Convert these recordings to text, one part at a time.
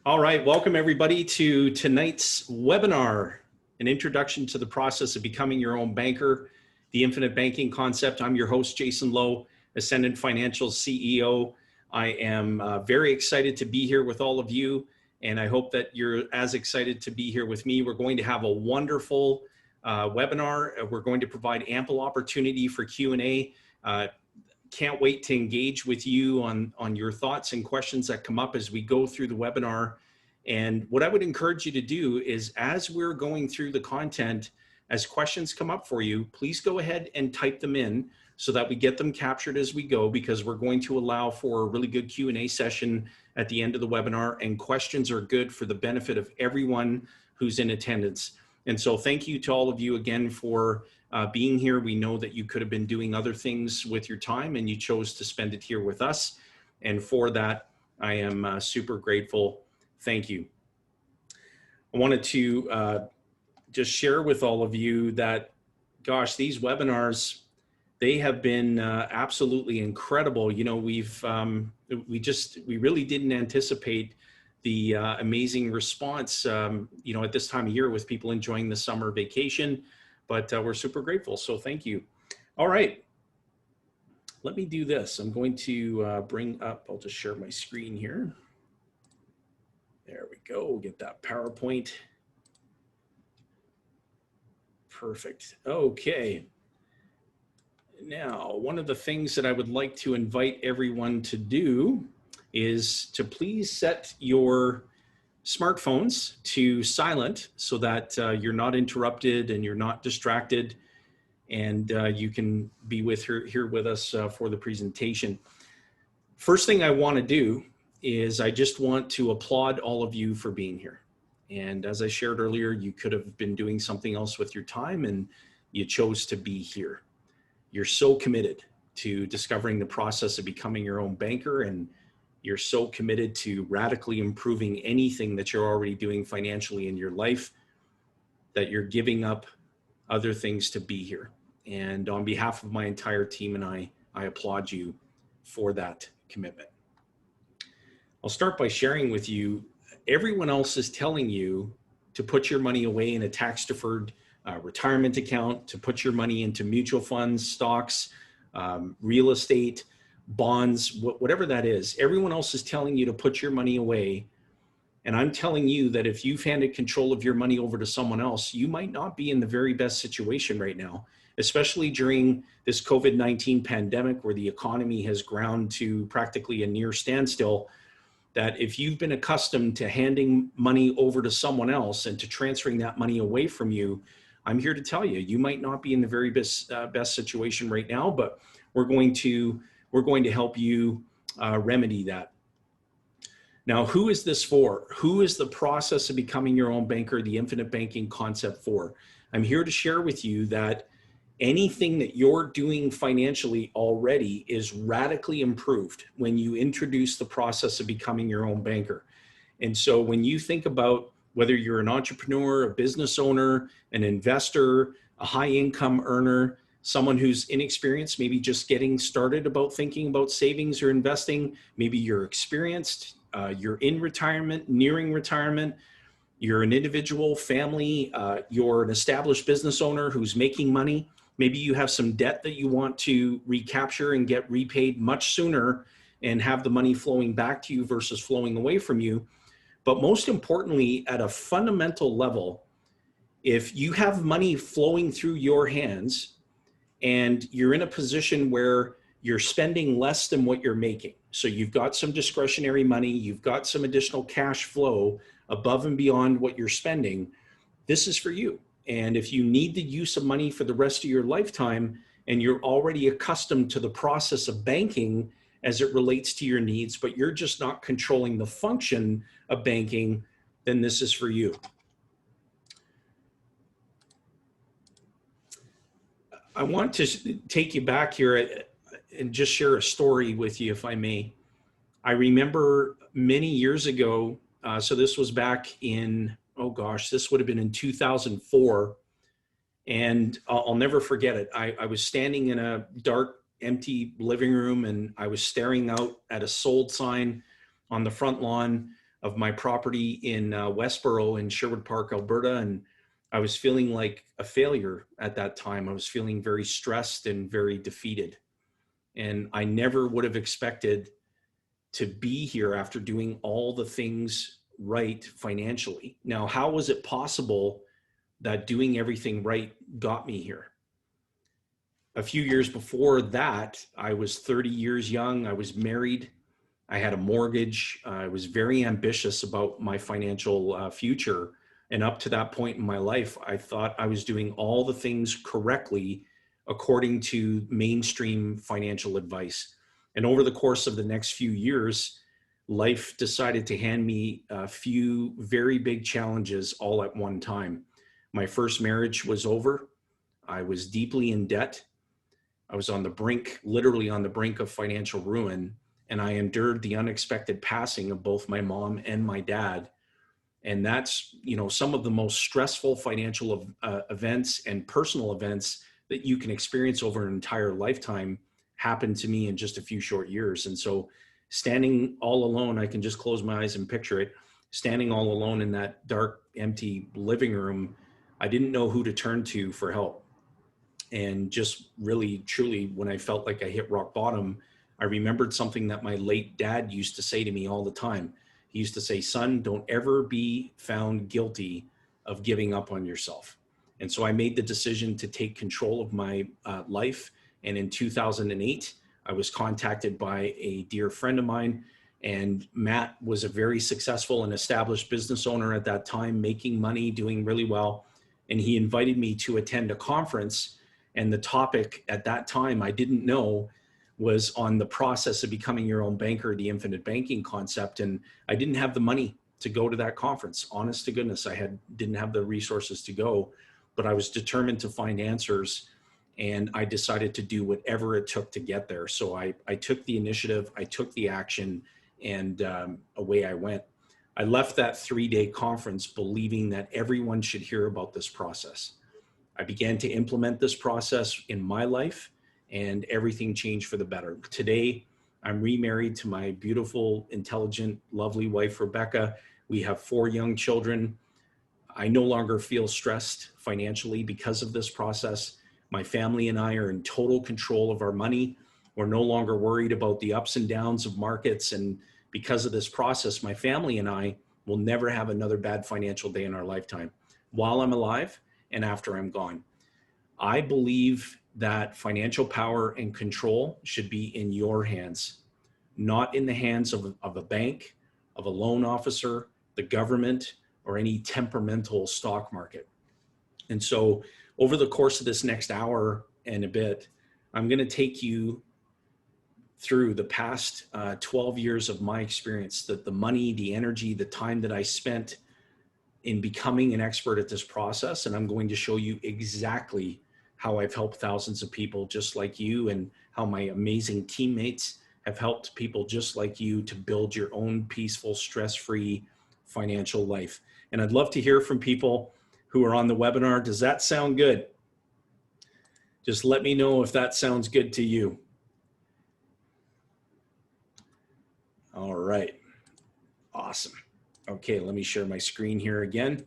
All right, welcome everybody to tonight's webinar, an introduction to the process of becoming your own banker, the infinite banking concept. I'm your host, Jason Lowe, Ascendant Financial CEO. I am very excited to be here with all of you, and I hope that you're as excited to be here with me. We're going to have a wonderful webinar. We're going to provide ample opportunity for Q&A. Can't wait to engage with you on your thoughts and questions that come up as we go through the webinar. And what I would encourage you to do is, as we're going through the content, as questions come up for you, please go ahead and type them in so that we get them captured as we go, because we're going to allow for a really good Q&A session at the end of the webinar, and questions are good for the benefit of everyone who's in attendance. And so thank you to all of you again for being here. We know that you could have been doing other things with your time and you chose to spend it here with us. And for that, I am super grateful. Thank you. I wanted to just share with all of you that, gosh, these webinars, they have been absolutely incredible. You know, we really didn't anticipate the amazing response, you know, at this time of year with people enjoying the summer vacation, but we're super grateful. So thank you. All right, let me do this. I'm going to bring up, I'll just share my screen here. There we go, we'll get that PowerPoint. Perfect, okay. Now, one of the things that I would like to invite everyone to do is to please set your smartphones to silent so that you're not interrupted and you're not distracted, and you can be here with us for the presentation. First thing I want to do is I just want to applaud all of you for being here. And as I shared earlier, you could have been doing something else with your time and you chose to be here. You're so committed to discovering the process of becoming your own banker, and you're so committed to radically improving anything that you're already doing financially in your life that you're giving up other things to be here. And on behalf of my entire team and I applaud you for that commitment. I'll start by sharing with you, everyone else is telling you to put your money away in a tax-deferred retirement account, to put your money into mutual funds, stocks, real estate, bonds, whatever that is. Everyone else is telling you to put your money away. And I'm telling you that if you've handed control of your money over to someone else, you might not be in the very best situation right now, especially during this COVID-19 pandemic where the economy has ground to practically a near standstill. That if you've been accustomed to handing money over to someone else and to transferring that money away from you, I'm here to tell you, you might not be in the very best situation right now, but we're going to help you remedy that. Now, who is this for? Who is the process of becoming your own banker, the infinite banking concept for? I'm here to share with you that anything that you're doing financially already is radically improved when you introduce the process of becoming your own banker. And so when you think about whether you're an entrepreneur, a business owner, an investor, a high income earner, someone who's inexperienced, maybe just getting started about thinking about savings or investing, maybe you're experienced, you're in retirement, nearing retirement, you're an individual, family, you're an established business owner who's making money. Maybe you have some debt that you want to recapture and get repaid much sooner and have the money flowing back to you versus flowing away from you. But most importantly, at a fundamental level, if you have money flowing through your hands and you're in a position where you're spending less than what you're making, so you've got some discretionary money, you've got some additional cash flow above and beyond what you're spending, this is for you. And if you need the use of money for the rest of your lifetime and you're already accustomed to the process of banking as it relates to your needs, but you're just not controlling the function of banking, then this is for you. I want to take you back here and just share a story with you, if I may. I remember many years ago, so this was back in, oh gosh, this would have been in 2004. And I'll never forget it. I was standing in a dark, empty living room and I was staring out at a sold sign on the front lawn of my property in Westboro in Sherwood Park, Alberta. And I was feeling like a failure at that time. I was feeling very stressed and very defeated. And I never would have expected to be here after doing all the things right financially. Now, how was it possible that doing everything right got me here? A few years before that, I was 30 years young. I was married. I had a mortgage. I was very ambitious about my financial future. And up to that point in my life, I thought I was doing all the things correctly according to mainstream financial advice. And over the course of the next few years, life decided to hand me a few very big challenges all at one time. My first marriage was over. I was deeply in debt. I was on the brink, literally on the brink of financial ruin. And I endured the unexpected passing of both my mom and my dad. And that's, some of the most stressful financial events and personal events that you can experience over an entire lifetime happened to me in just a few short years. And so standing all alone, I can just close my eyes and picture it, standing all alone in that dark, empty living room, I didn't know who to turn to for help. And just really, truly, when I felt like I hit rock bottom, I remembered something that my late dad used to say to me all the time. He used to say, son, don't ever be found guilty of giving up on yourself. And so I made the decision to take control of my life. And in 2008, I was contacted by a dear friend of mine. And Matt was a very successful and established business owner at that time, making money, doing really well. And he invited me to attend a conference. And the topic at that time, I didn't know, was on the process of becoming your own banker, the infinite banking concept. And I didn't have the money to go to that conference. Honest to goodness, I didn't have the resources to go, but I was determined to find answers. And I decided to do whatever it took to get there. So I took the initiative, I took the action, and away I went. I left that 3-day conference believing that everyone should hear about this process. I began to implement this process in my life, and everything changed for the better. Today, I'm remarried to my beautiful, intelligent, lovely wife, Rebecca. We have 4 young children. I no longer feel stressed financially because of this process. My family and I are in total control of our money. We're no longer worried about the ups and downs of markets. And because of this process, my family and I will never have another bad financial day in our lifetime while I'm alive and after I'm gone. I believe that financial power and control should be in your hands, not in the hands of a bank, of a loan officer, the government, or any temperamental stock market. And so over the course of this next hour and a bit, I'm going to take you through the past 12 years of my experience, that the money, the energy, the time that I spent in becoming an expert at this process. And I'm going to show you exactly how I've helped thousands of people just like you, and how my amazing teammates have helped people just like you to build your own peaceful, stress-free financial life. And I'd love to hear from people who are on the webinar. Does that sound good? Just let me know if that sounds good to you. All right, awesome. Okay, let me share my screen here again.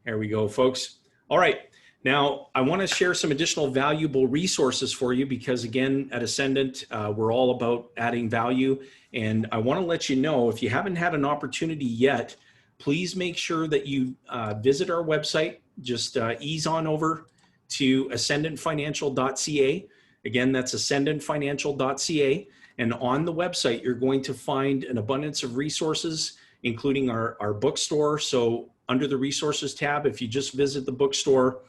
There we go, folks. All right, now I want to share some additional valuable resources for you, because again, at Ascendant, we're all about adding value. And I want to let you know, if you haven't had an opportunity yet, please make sure that you visit our website. Just ease on over to ascendantfinancial.ca. Again, that's ascendantfinancial.ca. And on the website, you're going to find an abundance of resources, including our bookstore. So under the resources tab, if you just visit the bookstore,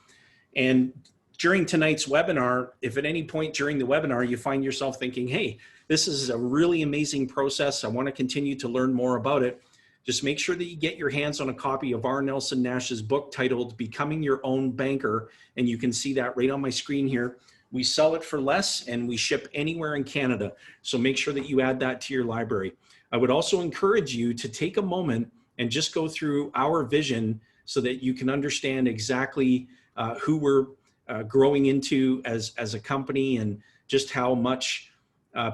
and during tonight's webinar, if at any point during the webinar you find yourself thinking, hey, this is a really amazing process, I want to continue to learn more about it, just make sure that you get your hands on a copy of R. Nelson Nash's book titled Becoming Your Own Banker. And you can see that right on my screen here. We sell it for less, and we ship anywhere in Canada. So make sure that you add that to your library. I would also encourage you to take a moment and just go through our vision so that you can understand exactly who we're growing into as a company, and just how much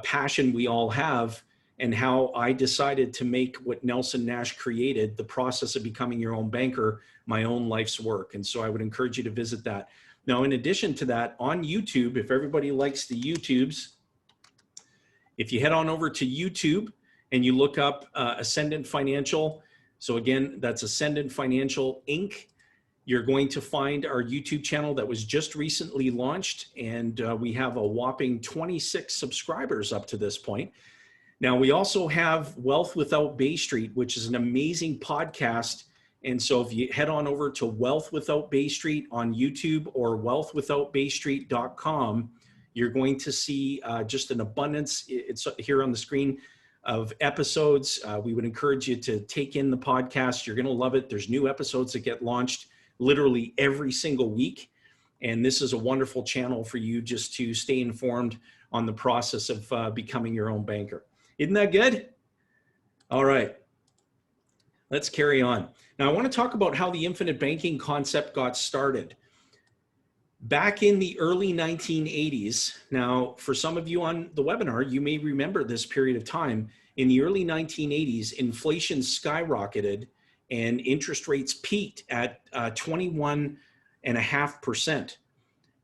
passion we all have and how I decided to make what Nelson Nash created, the process of becoming your own banker, my own life's work. And so I would encourage you to visit that. Now, in addition to that, on YouTube, if everybody likes the YouTubes, if you head on over to YouTube and you look up Ascendant Financial, so again, that's Ascendant Financial Inc., you're going to find our YouTube channel that was just recently launched, and we have a whopping 26 subscribers up to this point. Now, we also have Wealth Without Bay Street, which is an amazing podcast. And so if you head on over to Wealth Without Bay Street on YouTube or wealthwithoutbaystreet.com, you're going to see just an abundance. It's here on the screen of episodes. We would encourage you to take in the podcast. You're going to love it. There's new episodes that get launched literally every single week. And this is a wonderful channel for you just to stay informed on the process of becoming your own banker. Isn't that good? All right, let's carry on. Now, I want to talk about how the infinite banking concept got started. Back in the early 1980s, now for some of you on the webinar, you may remember this period of time. In the early 1980s, inflation skyrocketed and interest rates peaked at 21.5%.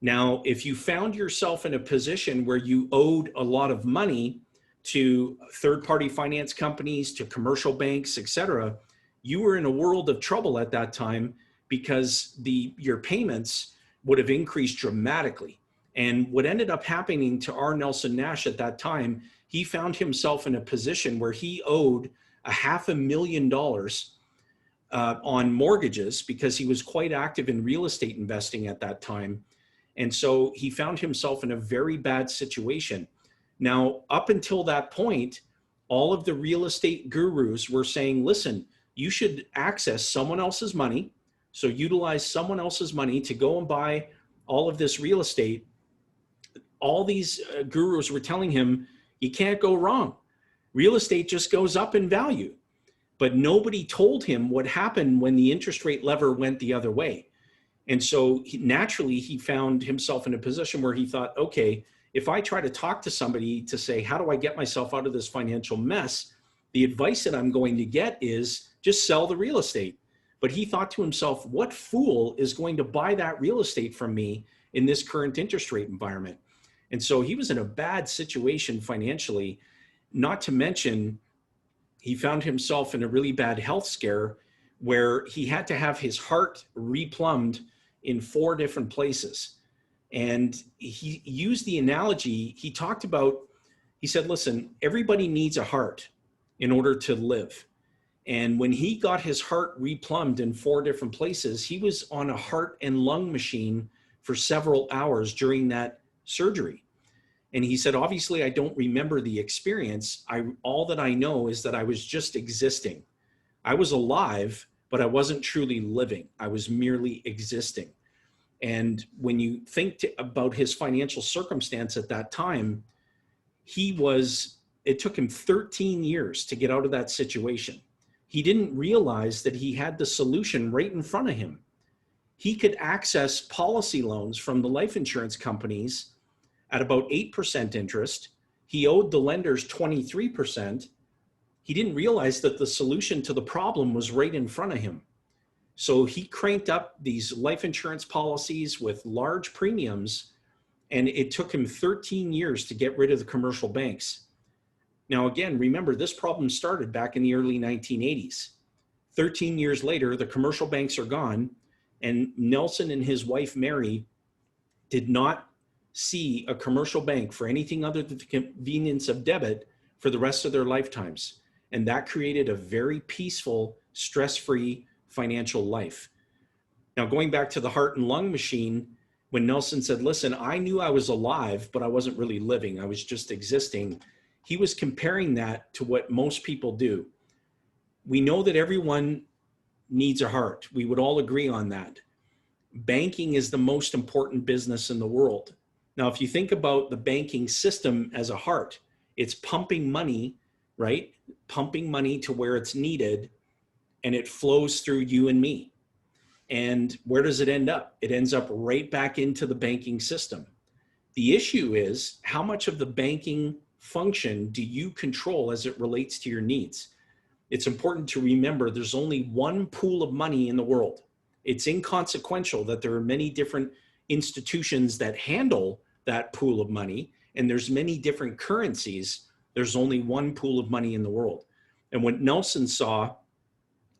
Now, if you found yourself in a position where you owed a lot of money to third-party finance companies, to commercial banks, et cetera, you were in a world of trouble at that time because your payments would have increased dramatically. And what ended up happening to our Nelson Nash at that time, he found himself in a position where he owed $500,000 on mortgages because he was quite active in real estate investing at that time. And so he found himself in a very bad situation. Now, up until that point, all of the real estate gurus were saying, listen, you should access someone else's money. So utilize someone else's money to go and buy all of this real estate. All these gurus were telling him, you can't go wrong. Real estate just goes up in value. But nobody told him what happened when the interest rate lever went the other way. And so naturally, he found himself in a position where he thought, okay, if I try to talk to somebody to say, how do I get myself out of this financial mess? The advice that I'm going to get is just sell the real estate. But he thought to himself, what fool is going to buy that real estate from me in this current interest rate environment? And so he was in a bad situation financially, not to mention he found himself in a really bad health scare where he had to have his heart replumbed in 4 different places. And he used the analogy, he said, listen, everybody needs a heart in order to live. And when he got his heart replumbed in 4 different places, he was on a heart and lung machine for several hours during that surgery. And he said, obviously, I don't remember the experience. All that I know is that I was just existing. I was alive, but I wasn't truly living. I was merely existing. And when you think about his financial circumstance at that time, it took him 13 years to get out of that situation. He didn't realize that he had the solution right in front of him. He could access policy loans from the life insurance companies at about 8% interest. He owed the lenders 23%. He didn't realize that the solution to the problem was right in front of him. So he cranked up these life insurance policies with large premiums, and it took him 13 years to get rid of the commercial banks. Now, again, remember, this problem started back in the early 1980s. 13 years later, the commercial banks are gone, and Nelson and his wife, Mary, did not see a commercial bank for anything other than the convenience of debit for the rest of their lifetimes. And that created a very peaceful, stress-free financial life. Now, going back to the heart and lung machine, when Nelson said, listen, I knew I was alive, but I wasn't really living. I was just existing. He was comparing that to what most people do. We know that everyone needs a heart. We would all agree on that. Banking is the most important business in the world. Now, if you think about the banking system as a heart, it's pumping money, right? Pumping money to where it's needed, and it flows through you and me. And where does it end up? It ends up right back into the banking system. The issue is how much of the banking function do you control as it relates to your needs? It's important to remember there's only one pool of money in the world. It's inconsequential that there are many different institutions that handle that pool of money, and there's many different currencies. There's only one pool of money in the world. And what Nelson saw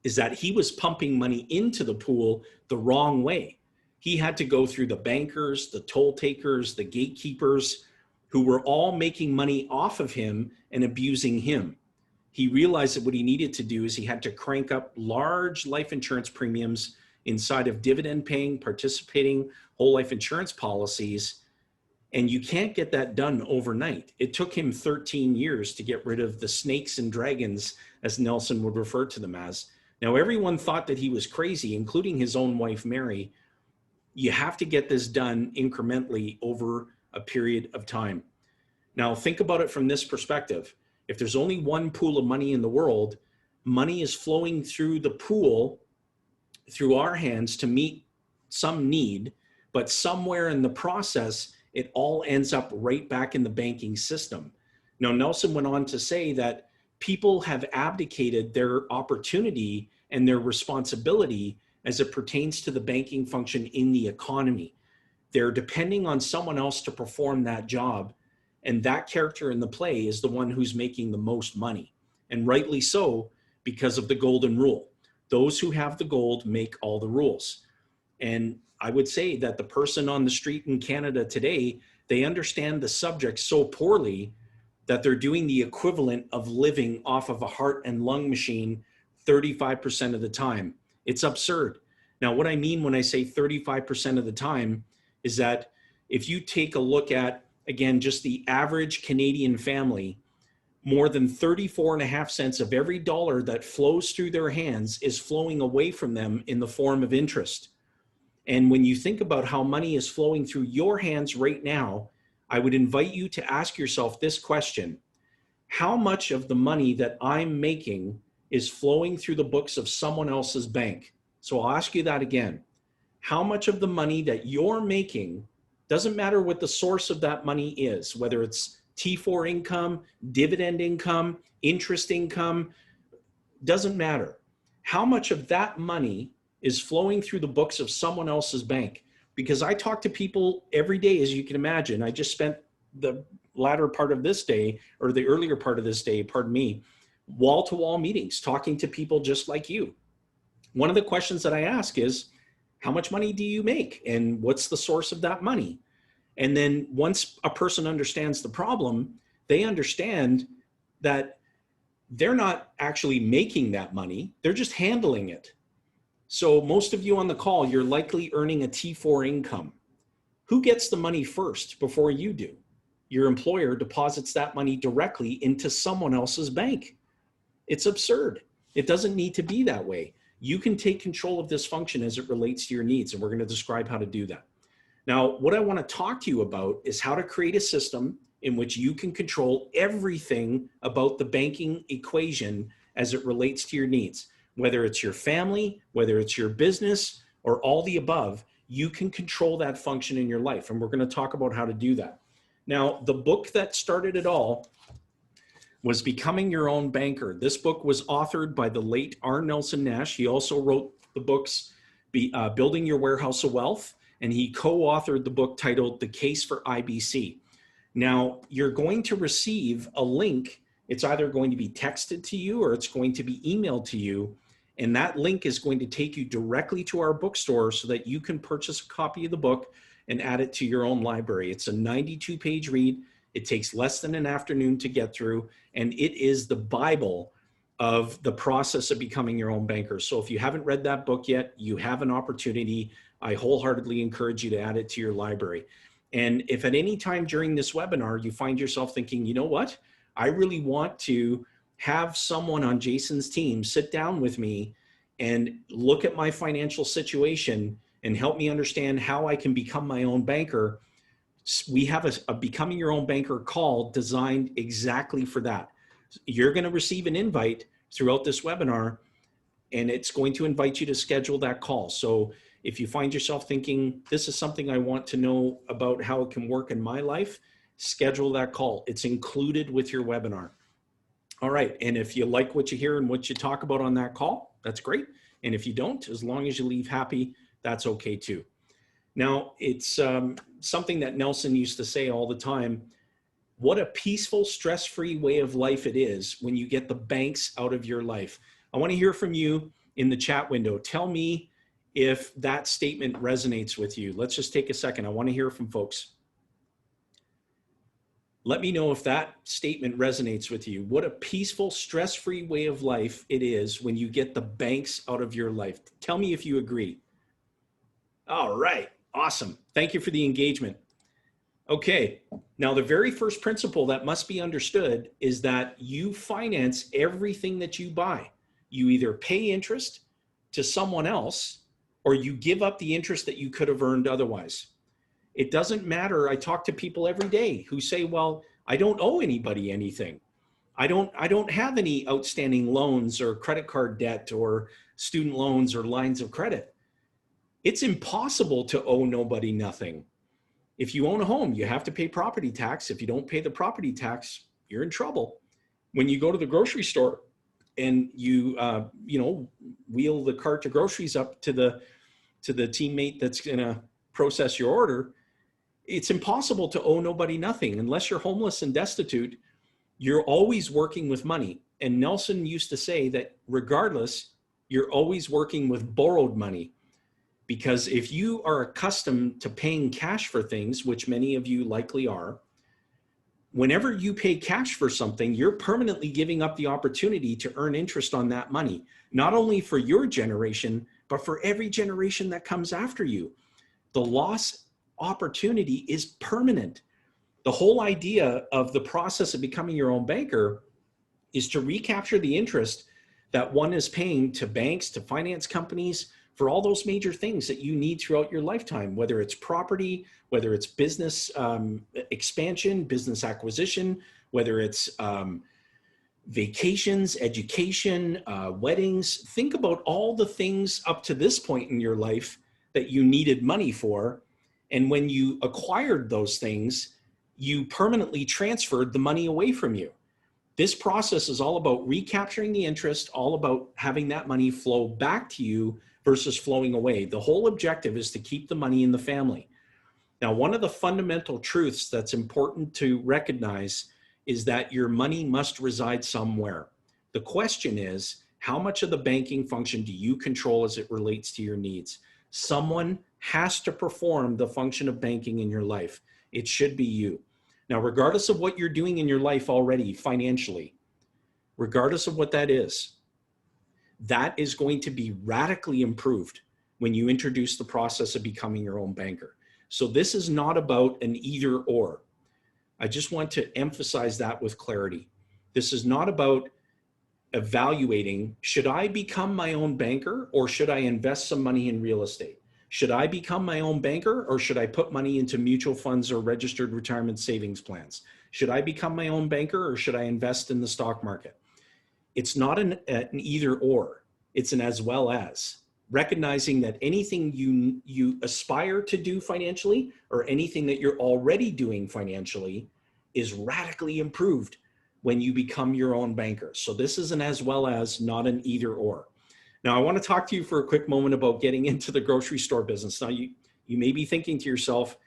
is that he was pumping money into the pool the wrong way. He had to go through the bankers, the toll takers, the gatekeepers, who were all making money off of him and abusing him. He realized that what he needed to do is he had to crank up large life insurance premiums inside of dividend-paying, participating whole life insurance policies. And you can't get that done overnight. It took him 13 years to get rid of the snakes and dragons, as Nelson would refer to them as. Now, everyone thought that he was crazy, including his own wife, Mary. You have to get this done incrementally over a period of time. Now, think about it from this perspective. If there's only one pool of money in the world, money is flowing through the pool, through our hands to meet some need, but somewhere in the process, it all ends up right back in the banking system. Now, Nelson went on to say that people have abdicated their opportunity and their responsibility as it pertains to the banking function in the economy. They're depending on someone else to perform that job. And that character in the play is the one who's making the most money. And rightly so, because of the golden rule. Those who have the gold make all the rules. And I would say that the person on the street in Canada today, they understand the subject so poorly that they're doing the equivalent of living off of a heart and lung machine 35% of the time. It's absurd. Now, what I mean when I say 35% of the time is that if you take a look at, again, just the average Canadian family, more than 34.5 cents of every dollar that flows through their hands is flowing away from them in the form of interest. And when you think about how money is flowing through your hands right now, I would invite you to ask yourself this question: how much of the money that I'm making is flowing through the books of someone else's bank? So I'll ask you that again. How much of the money that you're making, doesn't matter what the source of that money is, whether it's T4 income, dividend income, interest income, doesn't matter. How much of that money is flowing through the books of someone else's bank? Because I talk to people every day, as you can imagine. I just spent the latter part of this day, or the earlier part of this day, pardon me, wall-to-wall meetings, talking to people just like you. One of the questions that I ask is, how much money do you make? And what's the source of that money? And then once a person understands the problem, they understand that they're not actually making that money, they're just handling it. So most of you on the call, you're likely earning a T4 income. Who gets the money first before you do? Your employer deposits that money directly into someone else's bank. It's absurd. It doesn't need to be that way. You can take control of this function as it relates to your needs, and we're going to describe how to do that. Now, what I want to talk to you about is how to create a system in which you can control everything about the banking equation as it relates to your needs. Whether it's your family, whether it's your business, or all the above, you can control that function in your life. And we're going to talk about how to do that. Now, the book that started it all was Becoming Your Own Banker. This book was authored by the late R. Nelson Nash. He also wrote the books Building Your Warehouse of Wealth, and he co-authored the book titled The Case for IBC. Now, you're going to receive a link. It's either going to be texted to you or it's going to be emailed to you. And that link is going to take you directly to our bookstore so that you can purchase a copy of the book and add it to your own library. It's a 92-page read. It takes less than an afternoon to get through, and it is the Bible of the process of becoming your own banker. So if you haven't read that book yet, you have an opportunity. I wholeheartedly encourage you to add it to your library. And if at any time during this webinar, you find yourself thinking, you know what, I really want to have someone on Jason's team sit down with me and look at my financial situation and help me understand how I can become my own banker, we have a Becoming Your Own Banker call designed exactly for that. You're going to receive an invite throughout this webinar, and it's going to invite you to schedule that call. So if you find yourself thinking, this is something I want to know about how it can work in my life, schedule that call. It's included with your webinar. All right, and if you like what you hear and what you talk about on that call, that's great. And if you don't, as long as you leave happy, that's okay too. Now, it's something that Nelson used to say all the time. What a peaceful, stress-free way of life it is when you get the banks out of your life. I want to hear from you in the chat window. Tell me if that statement resonates with you. Let's just take a second. I want to hear from folks. Let me know if that statement resonates with you. What a peaceful, stress-free way of life it is when you get the banks out of your life. Tell me if you agree. All right, awesome. Thank you for the engagement. Okay, now the very first principle that must be understood is that you finance everything that you buy. You either pay interest to someone else or you give up the interest that you could have earned otherwise. It doesn't matter. I talk to people every day who say, well, I don't owe anybody anything. I don't have any outstanding loans or credit card debt or student loans or lines of credit. It's impossible to owe nobody nothing. If you own a home, you have to pay property tax. If you don't pay the property tax, you're in trouble. When you go to the grocery store and you wheel the cart of groceries up to the teammate that's gonna process your order, it's impossible to owe nobody nothing. Unless you're homeless and destitute, you're always working with money. And Nelson used to say that regardless, you're always working with borrowed money. Because if you are accustomed to paying cash for things, which many of you likely are, whenever you pay cash for something, you're permanently giving up the opportunity to earn interest on that money, not only for your generation, but for every generation that comes after you. The loss opportunity is permanent. The whole idea of the process of becoming your own banker is to recapture the interest that one is paying to banks, to finance companies, for all those major things that you need throughout your lifetime, whether it's property, whether it's business expansion, business acquisition, whether it's vacations, education, weddings. Think about all the things up to this point in your life that you needed money for. And when you acquired those things, you permanently transferred the money away from you. This process is all about recapturing the interest, all about having that money flow back to you versus flowing away. The whole objective is to keep the money in the family. Now, one of the fundamental truths that's important to recognize is that your money must reside somewhere. The question is, how much of the banking function do you control as it relates to your needs? Someone has to perform the function of banking in your life. It should be you. Now, regardless of what you're doing in your life already financially, regardless of what that is going to be radically improved when you introduce the process of becoming your own banker. So this is not about an either or. I just want to emphasize that with clarity. This is not about evaluating, should I become my own banker or should I invest some money in real estate? Should I become my own banker or should I put money into mutual funds or registered retirement savings plans? Should I become my own banker or should I invest in the stock market? It's not an either or, it's an as well as. Recognizing that anything you aspire to do financially or anything that you're already doing financially is radically improved when you become your own banker. So this is an as well as, not an either or. Now, I want to talk to you for a quick moment about getting into the grocery store business. Now, you may be thinking to yourself,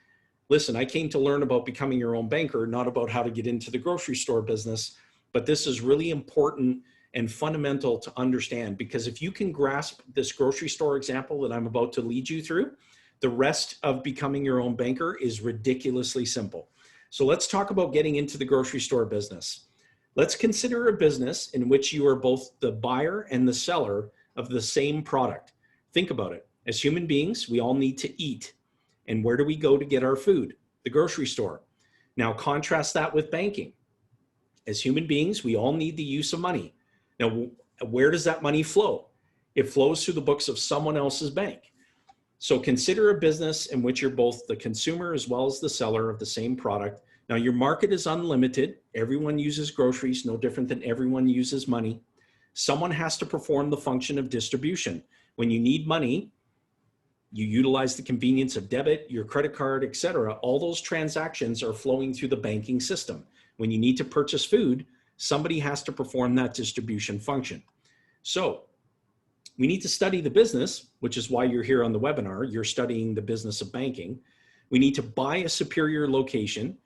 listen, I came to learn about becoming your own banker, not about how to get into the grocery store business, but this is really important and fundamental to understand, because if you can grasp this grocery store example that I'm about to lead you through, the rest of becoming your own banker is ridiculously simple. So let's talk about getting into the grocery store business. Let's consider a business in which you are both the buyer and the seller of the same product. Think about it. As human beings, we all need to eat. And where do we go to get our food? The grocery store. Now contrast that with banking. As human beings, we all need the use of money. Now, where does that money flow? It flows through the books of someone else's bank. So consider a business in which you're both the consumer as well as the seller of the same product. Now, your market is unlimited. Everyone uses groceries, no different than everyone uses money. Someone has to perform the function of distribution. When you need money, You utilize the convenience of debit, your credit card, etc. All those transactions are flowing through the banking system. When you need to purchase food, somebody has to perform that distribution function. So we need to study the business, which is why you're here on the webinar. You're studying the business of banking. We need to buy a superior location.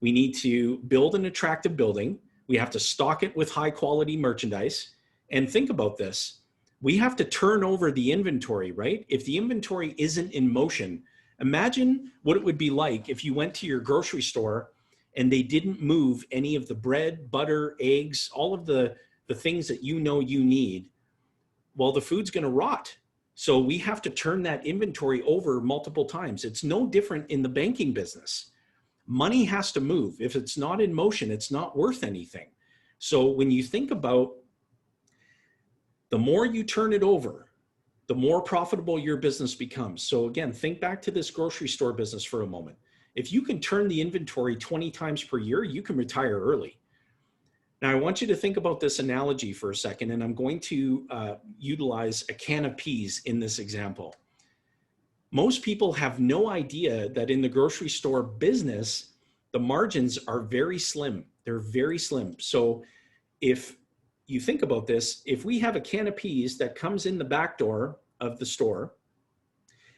We need to build an attractive building. We have to stock it with high quality merchandise. And think about this. We have to turn over the inventory, right? If the inventory isn't in motion, imagine what it would be like if you went to your grocery store and they didn't move any of the bread, butter, eggs, all of the things that you know you need. Well, the food's going to rot. So we have to turn that inventory over multiple times. It's no different in the banking business. Money has to move. If it's not in motion, it's not worth anything. So when you think about the more you turn it over, the more profitable your business becomes. So again, think back to this grocery store business for a moment. If you can turn the inventory 20 times per year, you can retire early. Now, I want you to think about this analogy for a second, and I'm going to utilize a can of peas in this example. Most people have no idea that in the grocery store business, the margins are very slim. They're very slim. So if you think about this, if we have a can of peas that comes in the back door of the store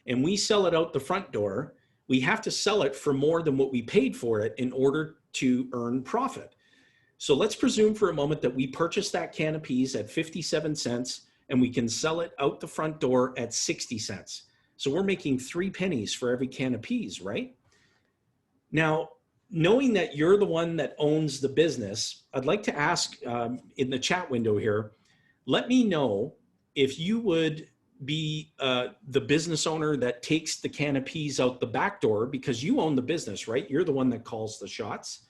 and we sell it out the front door, we have to sell it for more than what we paid for it in order to earn profit. So let's presume for a moment that we purchased that can of peas at 57 cents and we can sell it out the front door at 60 cents. So we're making 3 pennies for every can of peas, right? Now, knowing that you're the one that owns the business, I'd like to ask in the chat window here, let me know if you would be the business owner that takes the can of peas out the back door because you own the business, right? You're the one that calls the shots.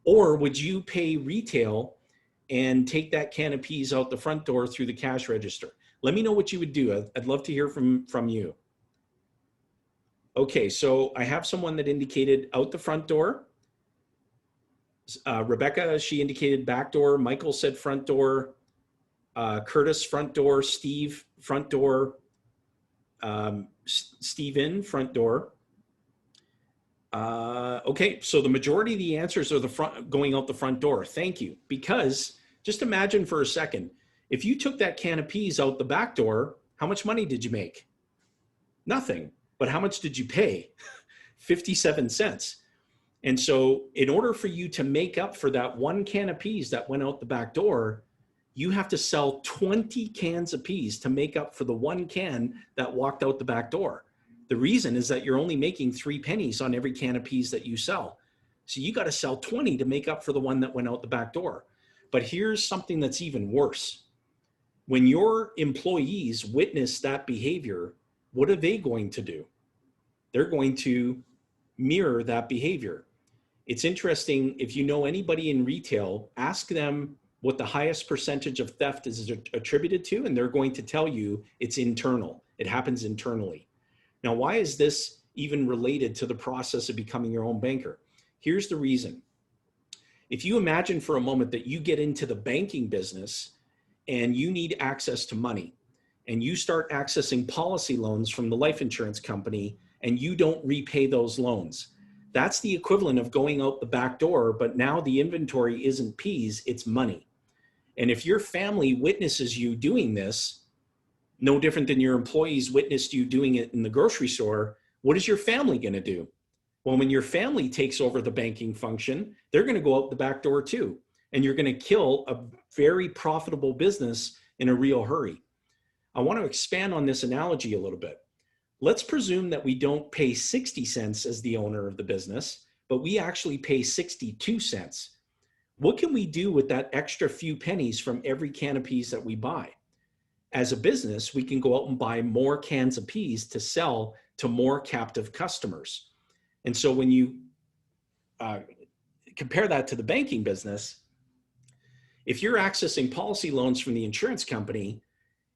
Or would you pay retail and take that can of peas out the front door through the cash register? Let me know what you would do. I'd love to hear from you. Okay, so I have someone that indicated out the front door. Rebecca, she indicated back door. Michael said front door. Curtis, front door. Steve, front door. Steven, front door. Okay, so the majority of the answers are the front, going out the front door. Thank you. Because just imagine for a second, if you took that can of peas out the back door, how much money did you make? Nothing. But how much did you pay? 57 cents. And so in order for you to make up for that one can of peas that went out the back door, you have to sell 20 cans of peas to make up for the one can that walked out the back door. The reason is that you're only making 3 pennies on every can of peas that you sell. So you got to sell 20 to make up for the one that went out the back door. But here's something that's even worse. When your employees witness that behavior, what are they going to do? They're going to mirror that behavior. It's interesting, if you know anybody in retail, ask them what the highest percentage of theft is attributed to, and they're going to tell you it's internal. It happens internally. Now, why is this even related to the process of becoming your own banker? Here's the reason. If you imagine for a moment that you get into the banking business and you need access to money, and you start accessing policy loans from the life insurance company and you don't repay those loans, that's the equivalent of going out the back door, but now the inventory isn't peas, it's money. And if your family witnesses you doing this, no different than your employees witnessed you doing it in the grocery store, what is your family going to do? Well, when your family takes over the banking function, they're going to go out the back door too. And you're going to kill a very profitable business in a real hurry. I want to expand on this analogy a little bit. Let's presume that we don't pay 60 cents as the owner of the business, but we actually pay 62 cents. What can we do with that extra few pennies from every can of peas that we buy? As a business, we can go out and buy more cans of peas to sell to more captive customers. And so when you compare that to the banking business, if you're accessing policy loans from the insurance company,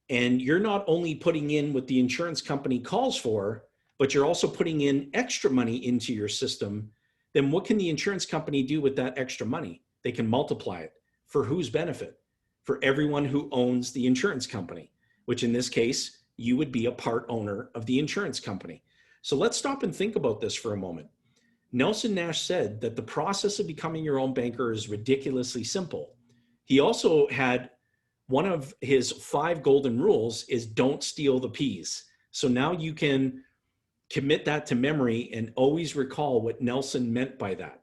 and you're not only putting in what the insurance company calls for, but you're also putting in extra money into your system, then what can the insurance company do with that extra money? They can multiply it. For whose benefit? For everyone who owns the insurance company, which in this case you would be a part owner of the insurance company. So let's stop and think about this for a moment. Nelson Nash said that the process of becoming your own banker is ridiculously simple. He also had one of his 5 golden rules is don't steal the peas. So now you can commit that to memory and always recall what Nelson meant by that.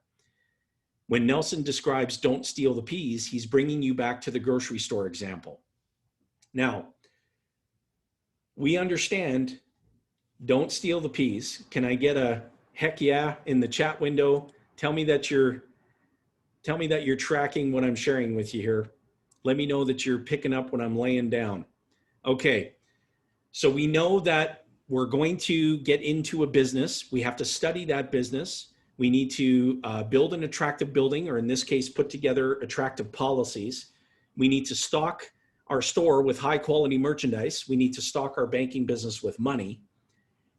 When Nelson describes don't steal the peas, he's bringing you back to the grocery store example. Now, we understand don't steal the peas. Can I get a heck yeah in the chat window? Tell me that you're tracking what I'm sharing with you here. Let me know that you're picking up what I'm laying down. Okay, so we know that we're going to get into a business. We have to study that business. We need to build an attractive building, or in this case, put together attractive policies. We need to stock our store with high quality merchandise. We need to stock our banking business with money.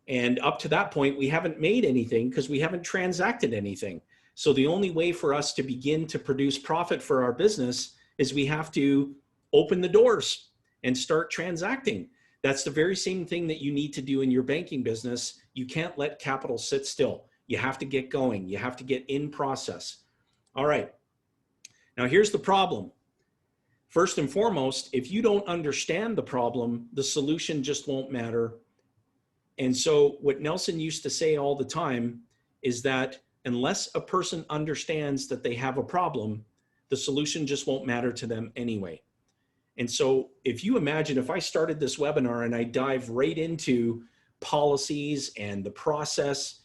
And up to that point, we haven't made anything because we haven't transacted anything. So the only way for us to begin to produce profit for our business is we have to open the doors and start transacting. That's the very same thing that you need to do in your banking business. You can't let capital sit still. You have to get going. You have to get in process. All right. Now here's the problem. First and foremost, if you don't understand the problem, the solution just won't matter. And so what Nelson used to say all the time is that unless a person understands that they have a problem, the solution just won't matter to them anyway. And so if you imagine if I started this webinar and I dive right into policies and the process,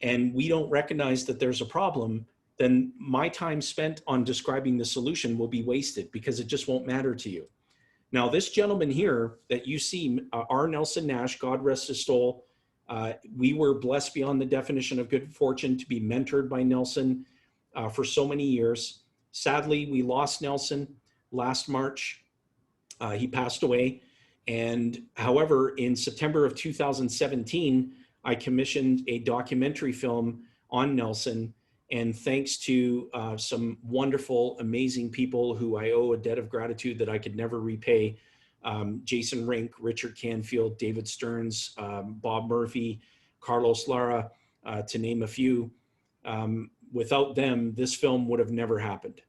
and we don't recognize that there's a problem, then my time spent on describing the solution will be wasted because it just won't matter to you. Now, this gentleman here that you see, R. Nelson Nash, God rest his soul, we were blessed beyond the definition of good fortune to be mentored by Nelson for so many years. Sadly, we lost Nelson last March. He passed away. And however, in September of 2017, I commissioned a documentary film on Nelson. And thanks to some wonderful, amazing people who I owe a debt of gratitude that I could never repay, Jason Rink, Richard Canfield, David Stearns, Bob Murphy, Carlos Lara, to name a few. Without them, this film would have never happened.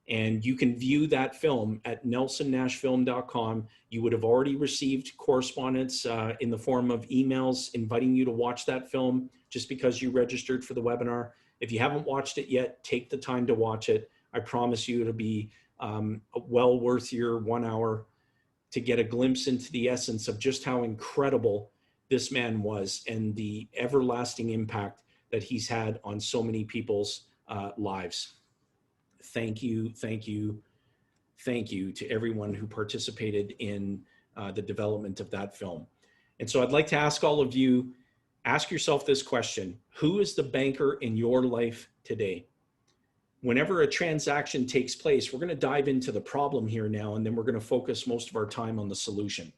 And you can view that film at nelsonnashfilm.com. You would have already received correspondence in the form of emails inviting you to watch that film just because you registered for the webinar. If you haven't watched it yet, take the time to watch it. I promise you it'll be well worth your 1 hour to get a glimpse into the essence of just how incredible this man was and the everlasting impact that he's had on so many people's lives. Thank you, thank you, thank you to everyone who participated in the development of that film. And so I'd like to ask all of you, ask yourself this question: who is the banker in your life today? Whenever a transaction takes place, we're going to dive into the problem here now, and then we're going to focus most of our time on the solution.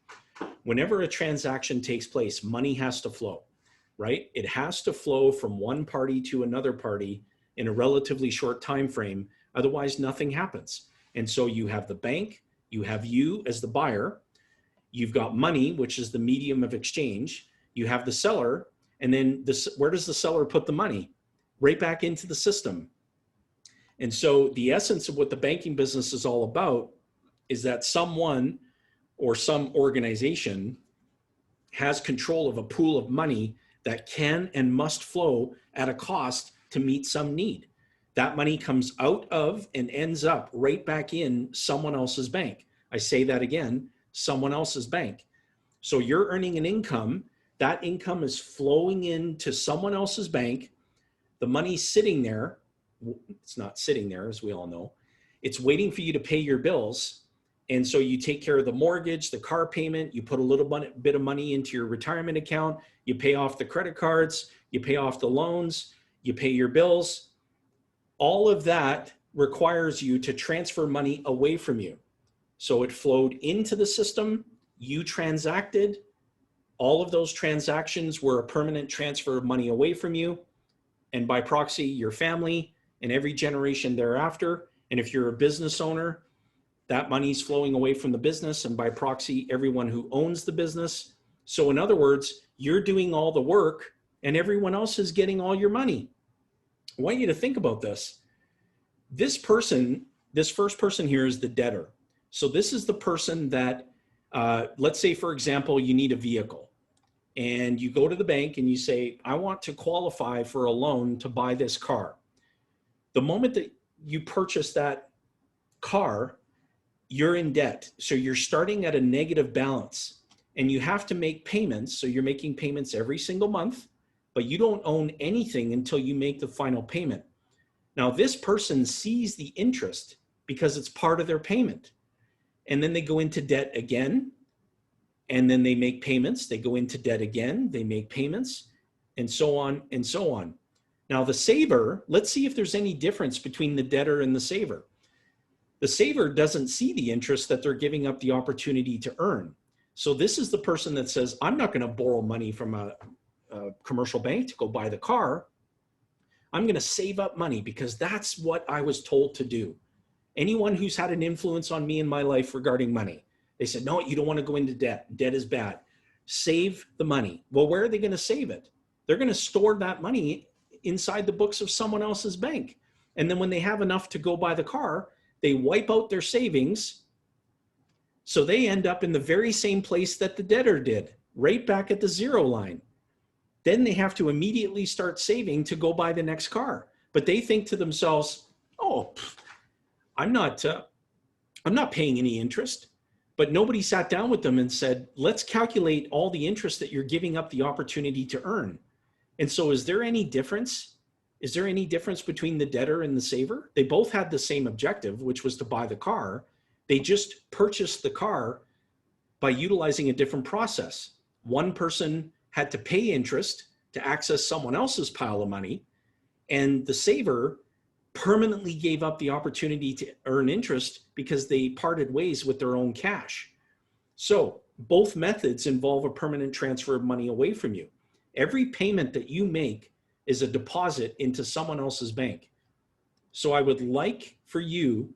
Whenever a transaction takes place, money has to flow, right? It has to flow from one party to another party in a relatively short time frame. Otherwise, nothing happens. And so you have the bank, you have you as the buyer, you've got money, which is the medium of exchange, you have the seller, and then where does the seller put the money? Right back into the system. And so the essence of what the banking business is all about is that someone or some organization has control of a pool of money that can and must flow at a cost to meet some need. That money comes out of and ends up right back in someone else's bank. I say that again, someone else's bank. So you're earning an income, that income is flowing into someone else's bank. The money's sitting there. It's not sitting there, as we all know. It's waiting for you to pay your bills. And so you take care of the mortgage, the car payment, you put a little bit of money into your retirement account, you pay off the credit cards, you pay off the loans, you pay your bills. All of that requires you to transfer money away from you. So it flowed into the system, you transacted, all of those transactions were a permanent transfer of money away from you, and by proxy, your family and every generation thereafter. And if you're a business owner, that money's flowing away from the business, and by proxy, everyone who owns the business. So in other words, you're doing all the work and everyone else is getting all your money. I want you to think about this. This person, this first person here is the debtor. So this is the person that, let's say, for example, you need a vehicle and you go to the bank and you say, I want to qualify for a loan to buy this car. The moment that you purchase that car, you're in debt. So you're starting at a negative balance and you have to make payments. So you're making payments every single month, but you don't own anything until you make the final payment. Now, this person sees the interest because it's part of their payment. And then they go into debt again, and then they make payments. They go into debt again, they make payments, and so on and so on. Now, the saver, let's see if there's any difference between the debtor and the saver. The saver doesn't see the interest that they're giving up the opportunity to earn. So this is the person that says, I'm not going to borrow money from a commercial bank to go buy the car. I'm going to save up money because that's what I was told to do. Anyone who's had an influence on me in my life regarding money, they said, no, you don't want to go into debt. Debt is bad. Save the money. Well, where are they going to save it? They're going to store that money inside the books of someone else's bank. And then when they have enough to go buy the car, they wipe out their savings. So they end up in the very same place that the debtor did, right back at the zero line. Then they have to immediately start saving to go buy the next car. But they think to themselves, oh, I'm not paying any interest. But nobody sat down with them and said, let's calculate all the interest that you're giving up the opportunity to earn. And so is there any difference? Is there any difference between the debtor and the saver? They both had the same objective, which was to buy the car. They just purchased the car by utilizing a different process. One person had to pay interest to access someone else's pile of money, and the saver permanently gave up the opportunity to earn interest because they parted ways with their own cash. So both methods involve a permanent transfer of money away from you. Every payment that you make is a deposit into someone else's bank. So I would like for you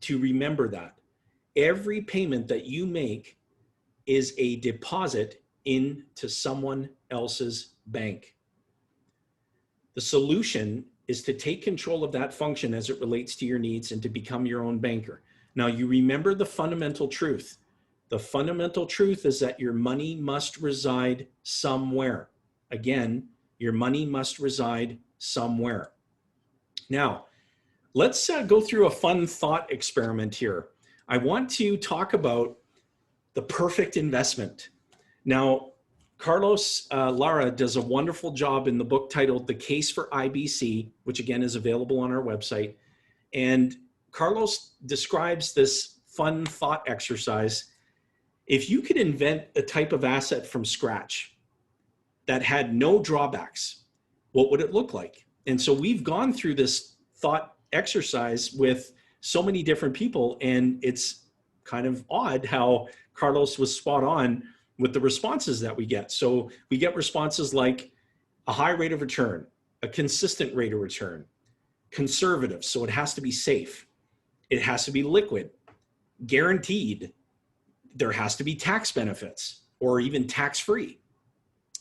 to remember that. Every payment that you make is a deposit into someone else's bank. The solution is to take control of that function as it relates to your needs and to become your own banker. Now, you remember the fundamental truth. The fundamental truth is that your money must reside somewhere. Again, your money must reside somewhere. Now, let's go through a fun thought experiment here. I want to talk about the perfect investment. Now, Carlos Lara does a wonderful job in the book titled The Case for IBC, which again is available on our website. And Carlos describes this fun thought exercise. If you could invent a type of asset from scratch that had no drawbacks, what would it look like? And so we've gone through this thought exercise with so many different people, and it's kind of odd how Carlos was spot on with the responses that we get. So we get responses like a high rate of return, a consistent rate of return, conservative, so it has to be safe, it has to be liquid, guaranteed, there has to be tax benefits or even tax-free,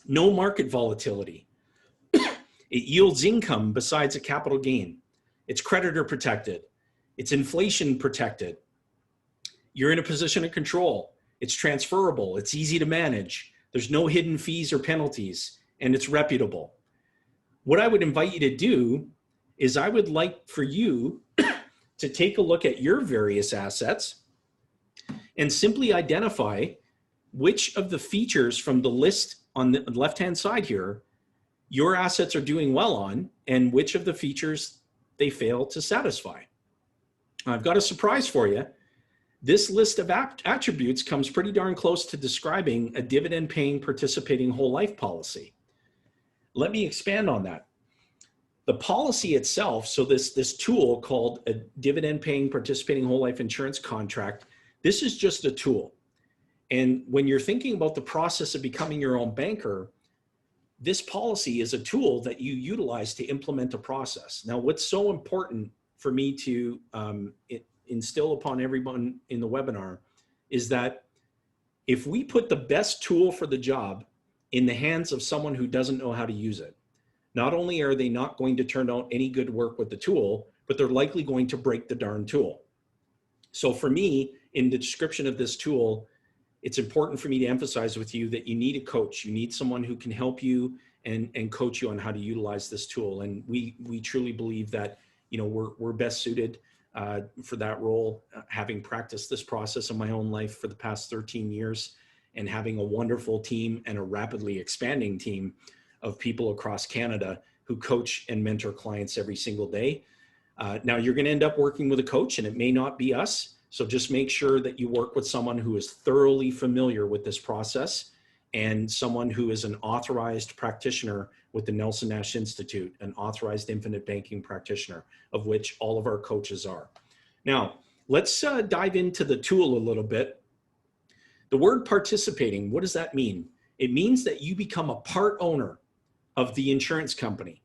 no market volatility, it yields income besides a capital gain, it's creditor protected, it's inflation protected, you're in a position of control, it's transferable, it's easy to manage, there's no hidden fees or penalties, and it's reputable. What I would invite you to do is I would like for you to take a look at your various assets and simply identify which of the features from the list on the left-hand side here your assets are doing well on and which of the features they fail to satisfy. I've got a surprise for you. This list of attributes comes pretty darn close to describing a dividend-paying participating whole life policy. Let me expand on that. The policy itself, so this tool called a dividend-paying participating whole life insurance contract, this is just a tool. And when you're thinking about the process of becoming your own banker, this policy is a tool that you utilize to implement a process. Now, what's so important for me to instill upon everyone in the webinar is that If we put the best tool for the job in the hands of someone who doesn't know how to use it, not only are they not going to turn out any good work with the tool, but they're likely going to break the darn tool. So for me, in the description of this tool, it's important for me to emphasize with you that you need a coach. You need someone who can help you and coach you on how to utilize this tool. And we truly believe that, you know, we're best suited for that role, having practiced this process in my own life for the past 13 years and having a wonderful team and a rapidly expanding team of people across Canada who coach and mentor clients every single day. Now you're going to end up working with a coach, and it may not be us. So just make sure that you work with someone who is thoroughly familiar with this process and someone who is an authorized practitioner with the Nelson Nash Institute, an Authorized Infinite Banking Practitioner, of which all of our coaches are. Now, let's dive into the tool a little bit. The word participating, what does that mean? It means that you become a part owner of the insurance company,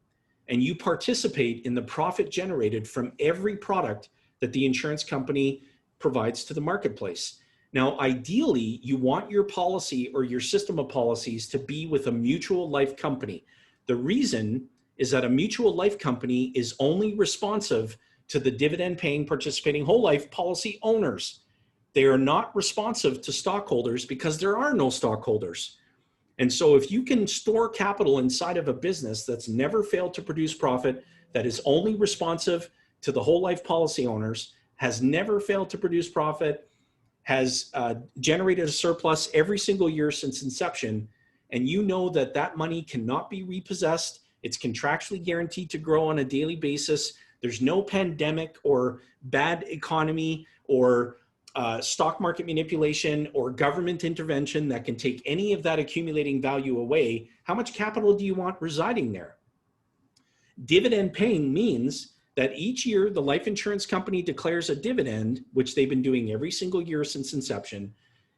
and you participate in the profit generated from every product that the insurance company provides to the marketplace. Now, ideally, you want your policy or your system of policies to be with a mutual life company. The reason is that a mutual life company is only responsive to the dividend-paying participating whole life policy owners. They are not responsive to stockholders because there are no stockholders. And so if you can store capital inside of a business that's never failed to produce profit, that is only responsive to the whole life policy owners, has never failed to produce profit, has generated a surplus every single year since inception, and you know that that money cannot be repossessed, it's contractually guaranteed to grow on a daily basis, there's no pandemic or bad economy or stock market manipulation or government intervention that can take any of that accumulating value away, how much capital do you want residing there? Dividend paying means that each year the life insurance company declares a dividend, which they've been doing every single year since inception.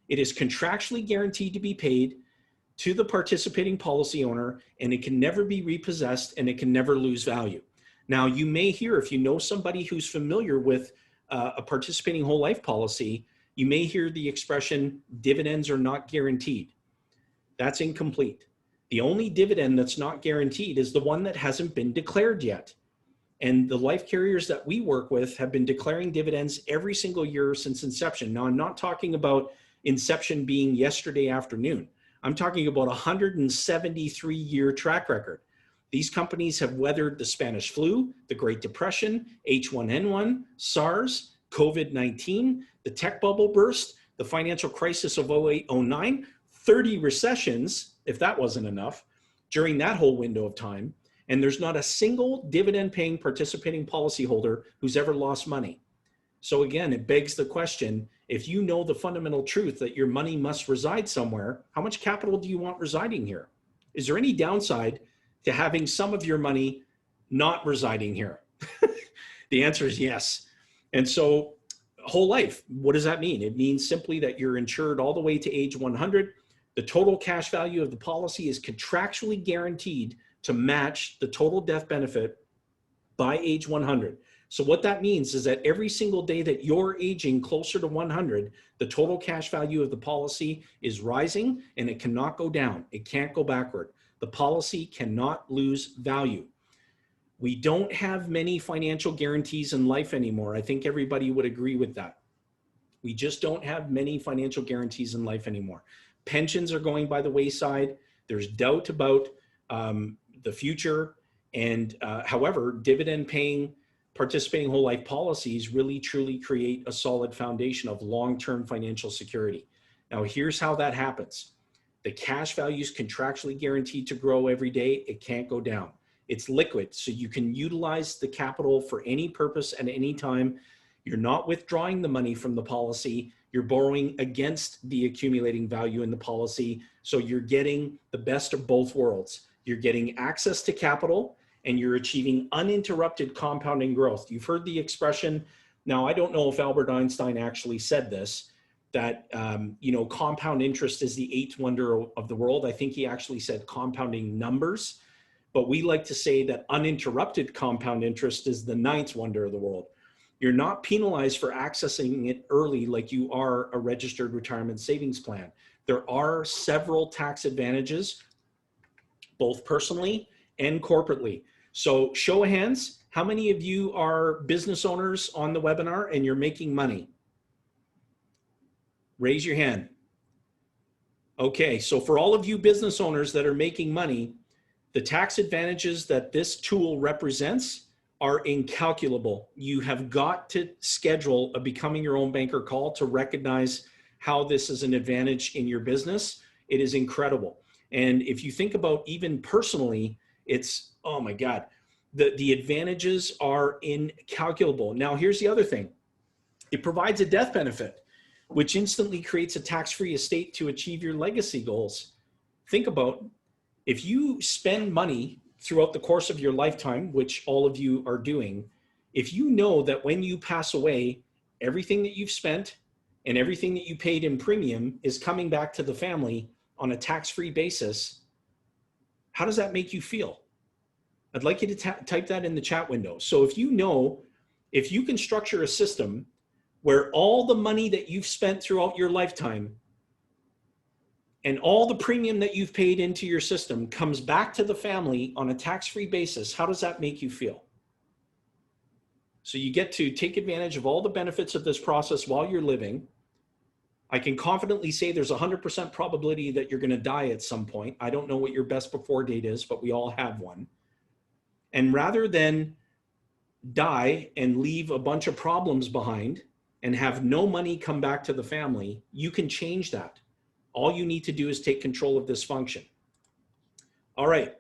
It is contractually guaranteed to be paid to the participating policy owner, and it can never be repossessed and it can never lose value. Now, you may hear, if you know somebody who's familiar with a participating whole life policy, you may hear the expression, dividends are not guaranteed. That's incomplete. The only dividend that's not guaranteed is the one that hasn't been declared yet. And the life carriers that we work with have been declaring dividends every single year since inception. Now, I'm not talking about inception being yesterday afternoon. I'm talking about a 173-year track record. These companies have weathered the Spanish flu, the Great Depression, H1N1, SARS, COVID-19, the tech bubble burst, the financial crisis of 08-09, 30 recessions, if that wasn't enough, during that whole window of time. And there's not a single dividend-paying participating policyholder who's ever lost money. So again, it begs the question, if you know the fundamental truth that your money must reside somewhere, how much capital do you want residing here? Is there any downside to having some of your money not residing here? The answer is yes. And so whole life, what does that mean? It means simply that you're insured all the way to age 100. The total cash value of the policy is contractually guaranteed to match the total death benefit by age 100. So what that means is that every single day that you're aging closer to 100, the total cash value of the policy is rising and it cannot go down. It can't go backward. The policy cannot lose value. We don't have many financial guarantees in life anymore. I think everybody would agree with that. We just don't have many financial guarantees in life anymore. Pensions are going by the wayside. There's doubt about the future. And however, dividend paying participating whole life policies really truly create a solid foundation of long-term financial security. Now, here's how that happens. The cash value is contractually guaranteed to grow every day. It can't go down. It's liquid, so you can utilize the capital for any purpose at any time. You're not withdrawing the money from the policy. You're borrowing against the accumulating value in the policy. So you're getting the best of both worlds. You're getting access to capital and you're achieving uninterrupted compounding growth. You've heard the expression. Now, I don't know if Albert Einstein actually said this, that compound interest is the eighth wonder of the world. I think he actually said compounding numbers, but we like to say that uninterrupted compound interest is the ninth wonder of the world. You're not penalized for accessing it early like you are a registered retirement savings plan. There are several tax advantages, both personally and corporately. So show of hands, how many of you are business owners on the webinar and you're making money? Raise your hand. Okay, so for all of you business owners that are making money, the tax advantages that this tool represents are incalculable. You have got to schedule a becoming your own banker call to recognize how this is an advantage in your business. It is incredible. And if you think about even personally, it's, oh my God, the advantages are incalculable. Now, here's the other thing. It provides a death benefit, which instantly creates a tax-free estate to achieve your legacy goals. Think about, if you spend money throughout the course of your lifetime, which all of you are doing, if you know that when you pass away, everything that you've spent and everything that you paid in premium is coming back to the family on a tax-free basis, how does that make you feel? I'd like you to type that in the chat window. So if you know, if you can structure a system where all the money that you've spent throughout your lifetime and all the premium that you've paid into your system comes back to the family on a tax-free basis, how does that make you feel? So you get to take advantage of all the benefits of this process while you're living. I can confidently say there's a 100% probability that you're going to die at some point. I don't know what your best before date is, but we all have one. And rather than die and leave a bunch of problems behind and have no money come back to the family, you can change that. All you need to do is take control of this function. All right.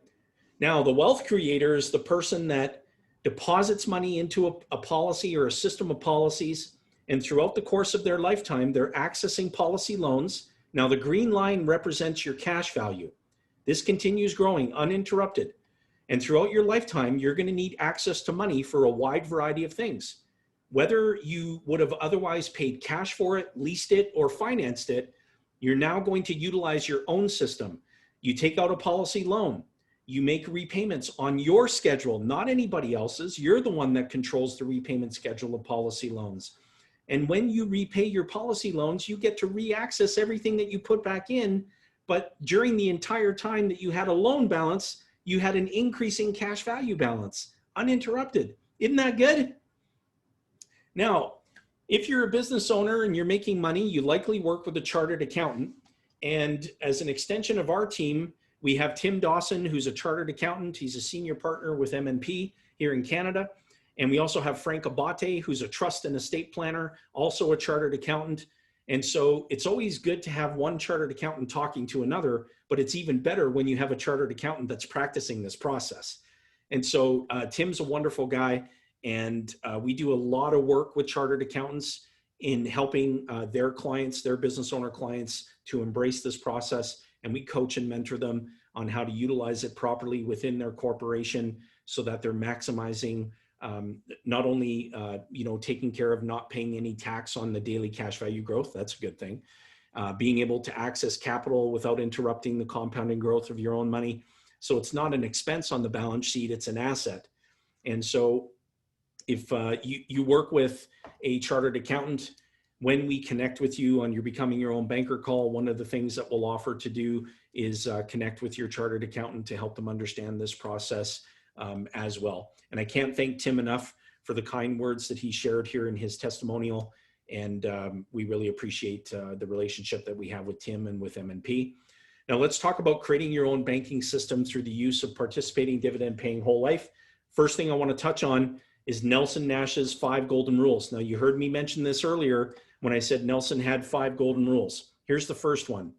Now, the wealth creator is the person that deposits money into a policy or a system of policies, and throughout the course of their lifetime, they're accessing policy loans. Now, the green line represents your cash value. This continues growing uninterrupted. And throughout your lifetime, you're going to need access to money for a wide variety of things. Whether you would have otherwise paid cash for it, leased it, or financed it, you're now going to utilize your own system. You take out a policy loan. You make repayments on your schedule, not anybody else's. You're the one that controls the repayment schedule of policy loans. And when you repay your policy loans, you get to re-access everything that you put back in. But during the entire time that you had a loan balance, you had an increasing cash value balance, uninterrupted. Isn't that good? Now, if you're a business owner and you're making money, you likely work with a chartered accountant. And as an extension of our team, we have Tim Dawson, who's a chartered accountant. He's a senior partner with M&P here in Canada. And we also have Frank Abate, who's a trust and estate planner, also a chartered accountant. And so it's always good to have one chartered accountant talking to another, but it's even better when you have a chartered accountant that's practicing this process. And so Tim's a wonderful guy, and we do a lot of work with chartered accountants in helping their clients, their business owner clients, to embrace this process. And we coach and mentor them on how to utilize it properly within their corporation so that they're maximizing not only taking care of not paying any tax on the daily cash value growth. That's a good thing. Being able to access capital without interrupting the compounding growth of your own money. So it's not an expense on the balance sheet, it's an asset. And so if you work with a chartered accountant, when we connect with you on your Becoming Your Own Banker call, one of the things that we'll offer to do is connect with your chartered accountant to help them understand this process as well. And I can't thank Tim enough for the kind words that he shared here in his testimonial. And we really appreciate the relationship that we have with Tim and with M&P. Now let's talk about creating your own banking system through the use of participating dividend-paying whole life. First thing I want to touch on is Nelson Nash's 5 golden rules. Now you heard me mention this earlier when I said Nelson had 5 golden rules. Here's the first one.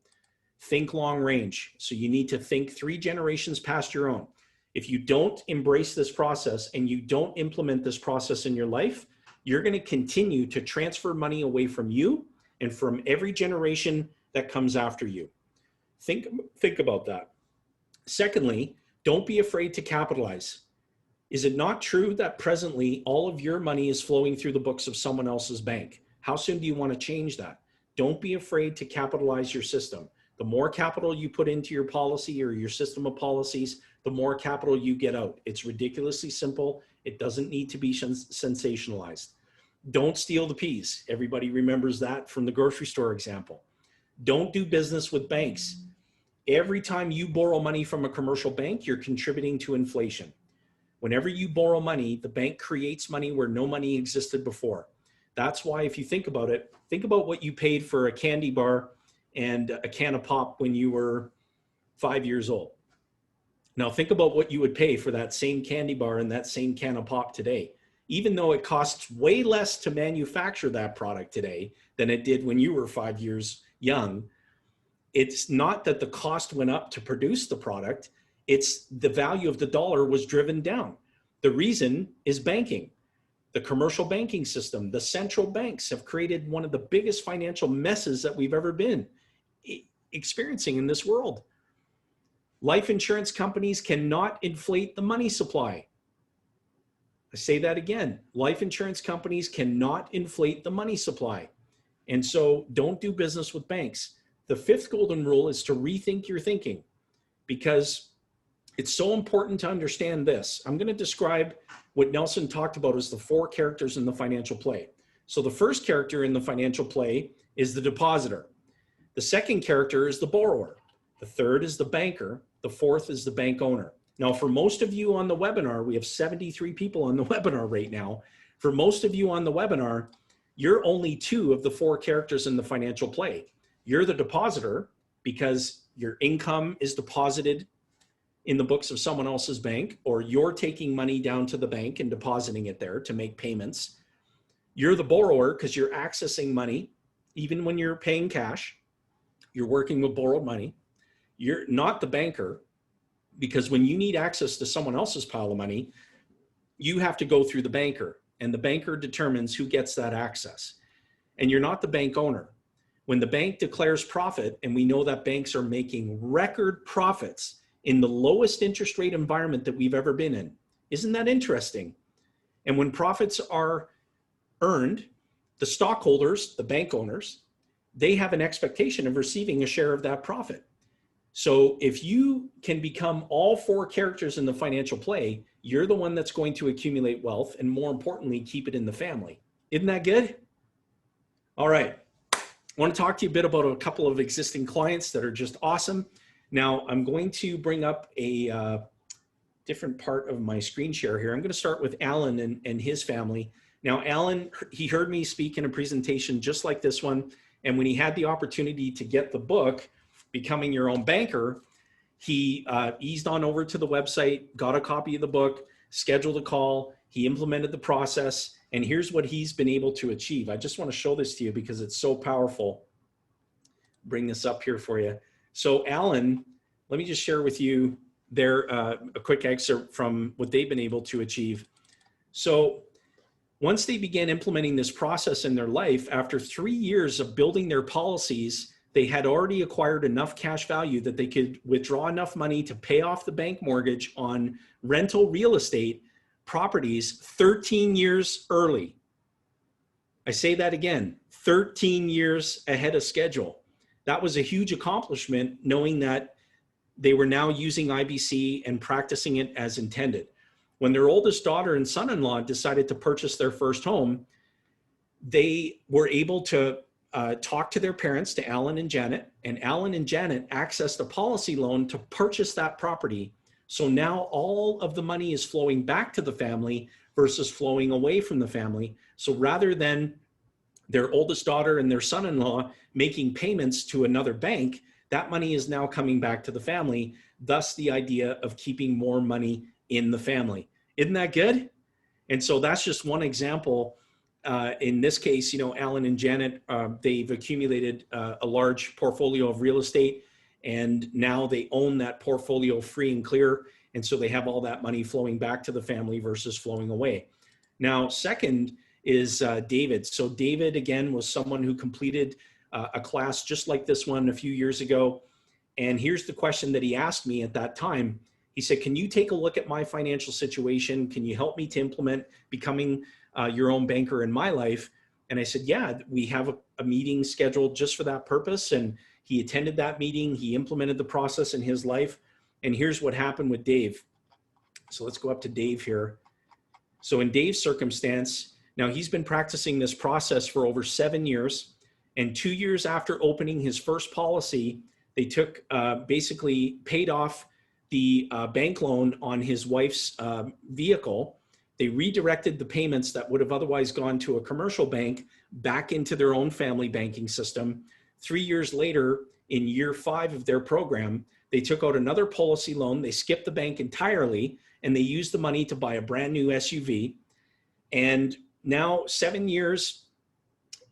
Think long range. So you need to think 3 generations past your own. If you don't embrace this process and you don't implement this process in your life, you're going to continue to transfer money away from you and from every generation that comes after you. Think about that. Secondly, don't be afraid to capitalize. Is it not true that presently all of your money is flowing through the books of someone else's bank? How soon do you want to change that? Don't be afraid to capitalize your system. The more capital you put into your policy or your system of policies, the more capital you get out. It's ridiculously simple. It doesn't need to be sensationalized. Don't steal the peas. Everybody remembers that from the grocery store example. Don't do business with banks. Every time you borrow money from a commercial bank, you're contributing to inflation. Whenever you borrow money, the bank creates money where no money existed before. That's why, if you think about it, think about what you paid for a candy bar and a can of pop when you were 5 years old. Now think about what you would pay for that same candy bar and that same can of pop today. Even though it costs way less to manufacture that product today than it did when you were 5 years young, it's not that the cost went up to produce the product, it's the value of the dollar was driven down. The reason is banking. The commercial banking system, the central banks have created one of the biggest financial messes that we've ever been experiencing in this world. Life insurance companies cannot inflate the money supply. I say that again. Life insurance companies cannot inflate the money supply. And so don't do business with banks. The fifth golden rule is to rethink your thinking, because it's so important to understand this. I'm going to describe what Nelson talked about as the 4 characters in the financial play. So the first character in the financial play is the depositor. The second character is the borrower. The third is the banker. The fourth is the bank owner. Now, for most of you on the webinar, we have 73 people on the webinar right now. For most of you on the webinar, you're only 2 of the 4 characters in the financial play. You're the depositor because your income is deposited in the books of someone else's bank, or you're taking money down to the bank and depositing it there to make payments. You're the borrower because you're accessing money. Even when you're paying cash, you're working with borrowed money. You're not the banker, because when you need access to someone else's pile of money, you have to go through the banker, and the banker determines who gets that access. And you're not the bank owner. When the bank declares profit, and we know that banks are making record profits in the lowest interest rate environment that we've ever been in. Isn't that interesting? And when profits are earned, the stockholders, the bank owners, they have an expectation of receiving a share of that profit. So if you can become all 4 characters in the financial play, you're the one that's going to accumulate wealth, and more importantly, keep it in the family. Isn't that good? All right. I want to talk to you a bit about a couple of existing clients that are just awesome. Now, I'm going to bring up a different part of my screen share here. I'm going to start with Alan and his family. Now, Alan, he heard me speak in a presentation just like this one. And when he had the opportunity to get the book, Becoming Your Own Banker, he eased on over to the website, got a copy of the book, scheduled a call, he implemented the process, and here's what he's been able to achieve. I just want to show this to you because it's so powerful. Bring this up here for you. So Alan, let me just share with you a quick excerpt from what they've been able to achieve. So once they began implementing this process in their life, after 3 years of building their policies, they had already acquired enough cash value that they could withdraw enough money to pay off the bank mortgage on rental real estate properties 13 years early. I say that again, 13 years ahead of schedule. That was a huge accomplishment, knowing that they were now using IBC and practicing it as intended. When their oldest daughter and son-in-law decided to purchase their first home, they were able to talk to their parents, to Alan and Janet, and Alan and Janet accessed a policy loan to purchase that property. So now all of the money is flowing back to the family versus flowing away from the family. So rather than their oldest daughter and their son-in-law making payments to another bank, that money is now coming back to the family. Thus the idea of keeping more money in the family. Isn't that good? And so that's just one example. In this case, Alan and Janet, they've accumulated a large portfolio of real estate, and now they own that portfolio free and clear. And so they have all that money flowing back to the family versus flowing away. Now, second is David. So David, again, was someone who completed a class just like this one a few years ago. And here's the question that he asked me at that time. He said, can you take a look at my financial situation? Can you help me to implement becoming your own banker in my life? And I said, yeah, we have a meeting scheduled just for that purpose. And he attended that meeting. He implemented the process in his life. And here's what happened with Dave. So let's go up to Dave here. So in Dave's circumstance, now he's been practicing this process for over 7 years. And 2 years after opening his first policy, they took basically paid off the bank loan on his wife's vehicle. They redirected the payments that would have otherwise gone to a commercial bank back into their own family banking system. 3 years later, in year 5 of their program, they took out another policy loan. They skipped the bank entirely, and they used the money to buy a brand new SUV. And now,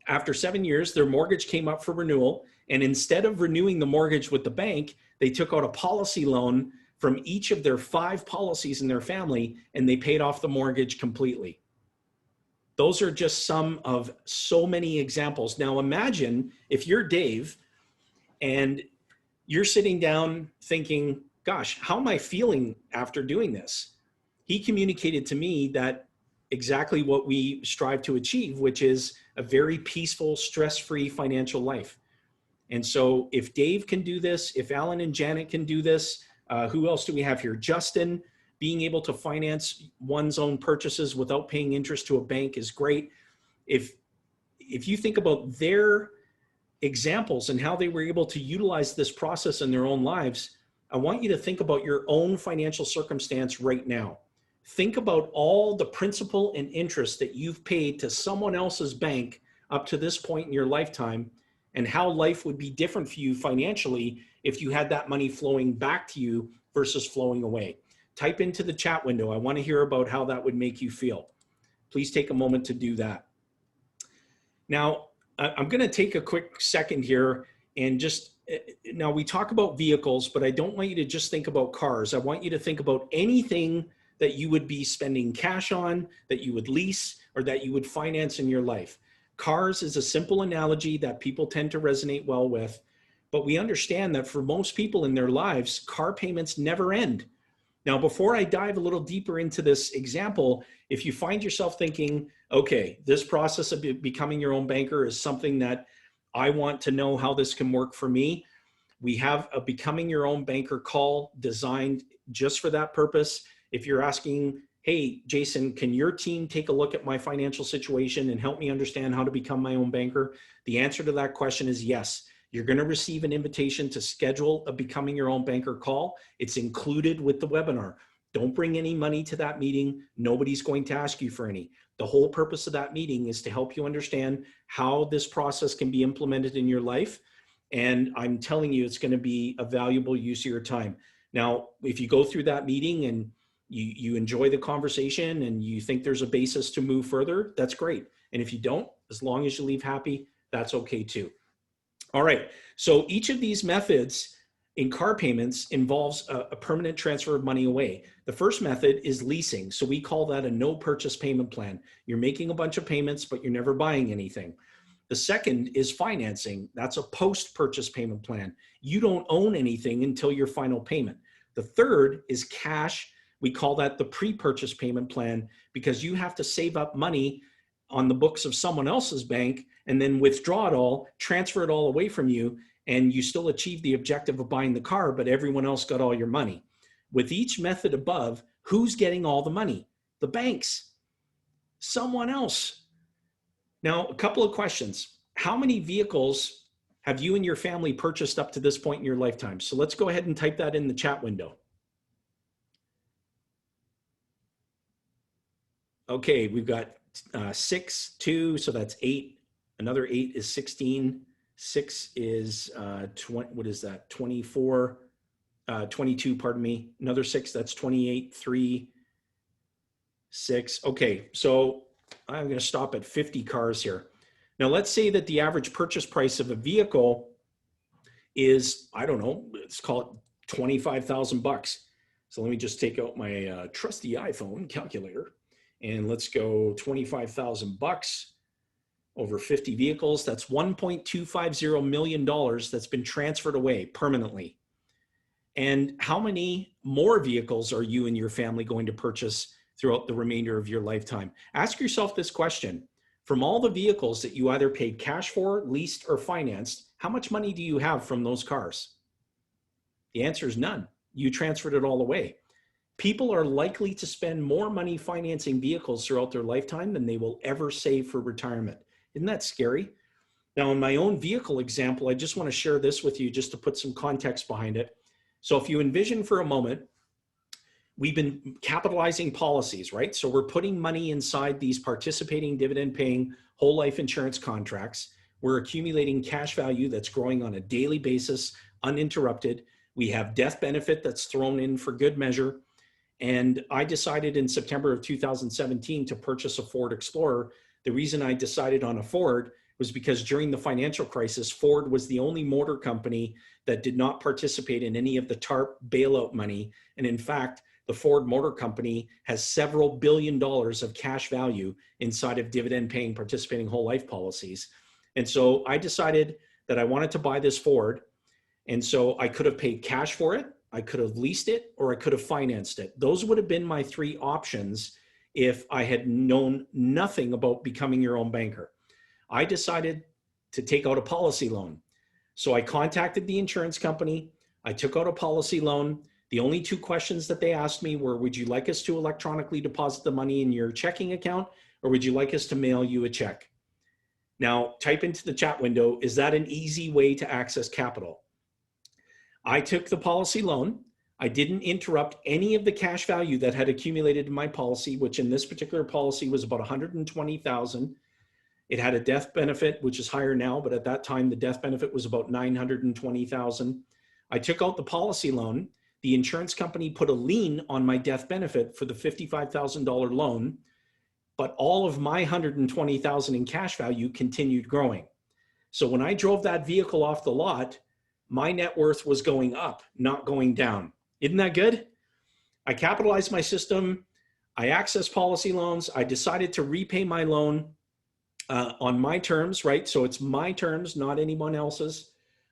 after 7 years, their mortgage came up for renewal. And instead of renewing the mortgage with the bank, they took out a policy loan from each of their 5 policies in their family, and they paid off the mortgage completely. Those are just some of so many examples. Now imagine if you're Dave and you're sitting down thinking, gosh, how am I feeling after doing this? He communicated to me that exactly what we strive to achieve, which is a very peaceful, stress-free financial life. And so if Dave can do this, if Alan and Janet can do this, who else do we have here? Justin, being able to finance one's own purchases without paying interest to a bank is great. If you think about their examples and how they were able to utilize this process in their own lives, I want you to think about your own financial circumstance right now. Think about all the principal and interest that you've paid to someone else's bank up to this point in your lifetime, and how life would be different for you financially if you had that money flowing back to you versus flowing away. Type into the chat window. I want to hear about how that would make you feel. Please take a moment to do that. Now, I'm going to take a quick second here and now we talk about vehicles, but I don't want you to just think about cars. I want you to think about anything that you would be spending cash on, that you would lease, or that you would finance in your life. Cars is a simple analogy that people tend to resonate well with, but we understand that for most people in their lives, car payments never end. Now, before I dive a little deeper into this example, if you find yourself thinking, okay, this process of becoming your own banker is something that I want to know how this can work for me, we have a Becoming Your Own Banker call designed just for that purpose. If you're asking, hey, Jason, can your team take a look at my financial situation and help me understand how to become my own banker? The answer to that question is yes. You're going to receive an invitation to schedule a Becoming Your Own Banker call. It's included with the webinar. Don't bring any money to that meeting. Nobody's going to ask you for any. The whole purpose of that meeting is to help you understand how this process can be implemented in your life. And I'm telling you, it's going to be a valuable use of your time. Now, if you go through that meeting and you enjoy the conversation and you think there's a basis to move further, that's great. And if you don't, as long as you leave happy, that's okay too. All right, so each of these methods in car payments involves a permanent transfer of money away. The first method is leasing. So we call that a no purchase payment plan. You're making a bunch of payments, but you're never buying anything. The second is financing. That's a post-purchase payment plan. You don't own anything until your final payment. The third is cash. We call that the pre-purchase payment plan because you have to save up money on the books of someone else's bank and then withdraw it all, transfer it all away from you, and you still achieve the objective of buying the car, but everyone else got all your money. With each method above, who's getting all the money? The banks, someone else. Now, a couple of questions. How many vehicles have you and your family purchased up to this point in your lifetime? So let's go ahead and type that in the chat window. Okay, we've got 6, 2, so that's 8. Another 8 is 16. 6 is 20, what is that? 24, 22, pardon me. Another 6, that's 28, 3, 6. Okay, so I'm going to stop at 50 cars here. Now let's say that the average purchase price of a vehicle is, I don't know, let's call it 25,000 bucks. So let me just take out my trusty iPhone calculator and let's go 25,000 bucks over 50 vehicles. That's $1.250 million that's been transferred away permanently. And how many more vehicles are you and your family going to purchase throughout the remainder of your lifetime? Ask yourself this question. From all the vehicles that you either paid cash for, leased, or financed, how much money do you have from those cars? The answer is none. You transferred it all away. People are likely to spend more money financing vehicles throughout their lifetime than they will ever save for retirement. Isn't that scary? Now, in my own vehicle example, I just want to share this with you just to put some context behind it. So if you envision for a moment, we've been capitalizing policies, right? So we're putting money inside these participating dividend-paying whole life insurance contracts. We're accumulating cash value that's growing on a daily basis, uninterrupted. We have death benefit that's thrown in for good measure. And I decided in September of 2017 to purchase a Ford Explorer. The reason I decided on a Ford was because during the financial crisis, Ford was the only motor company that did not participate in any of the TARP bailout money. And in fact, the Ford Motor Company has several $billion of cash value inside of dividend-paying participating whole life policies. And so I decided that I wanted to buy this Ford. And so I could have paid cash for it, I could have leased it, or I could have financed it. Those would have been my three options if I had known nothing about becoming your own banker. I decided to take out a policy loan. So I contacted the insurance company. I took out a policy loan. The only two questions that they asked me were, would you like us to electronically deposit the money in your checking account, or would you like us to mail you a check? Now, type into the chat window, is that an easy way to access capital? I took the policy loan. I didn't interrupt any of the cash value that had accumulated in my policy, which in this particular policy was about $120,000. It had a death benefit, which is higher now, but at that time, the death benefit was about $920,000. I took out the policy loan. The insurance company put a lien on my death benefit for the $55,000 loan, but all of my $120,000 in cash value continued growing. So when I drove that vehicle off the lot, my net worth was going up, not going down. Isn't that good? I capitalized my system. I accessed policy loans. I decided to repay my loan on my terms, right? So it's my terms, not anyone else's.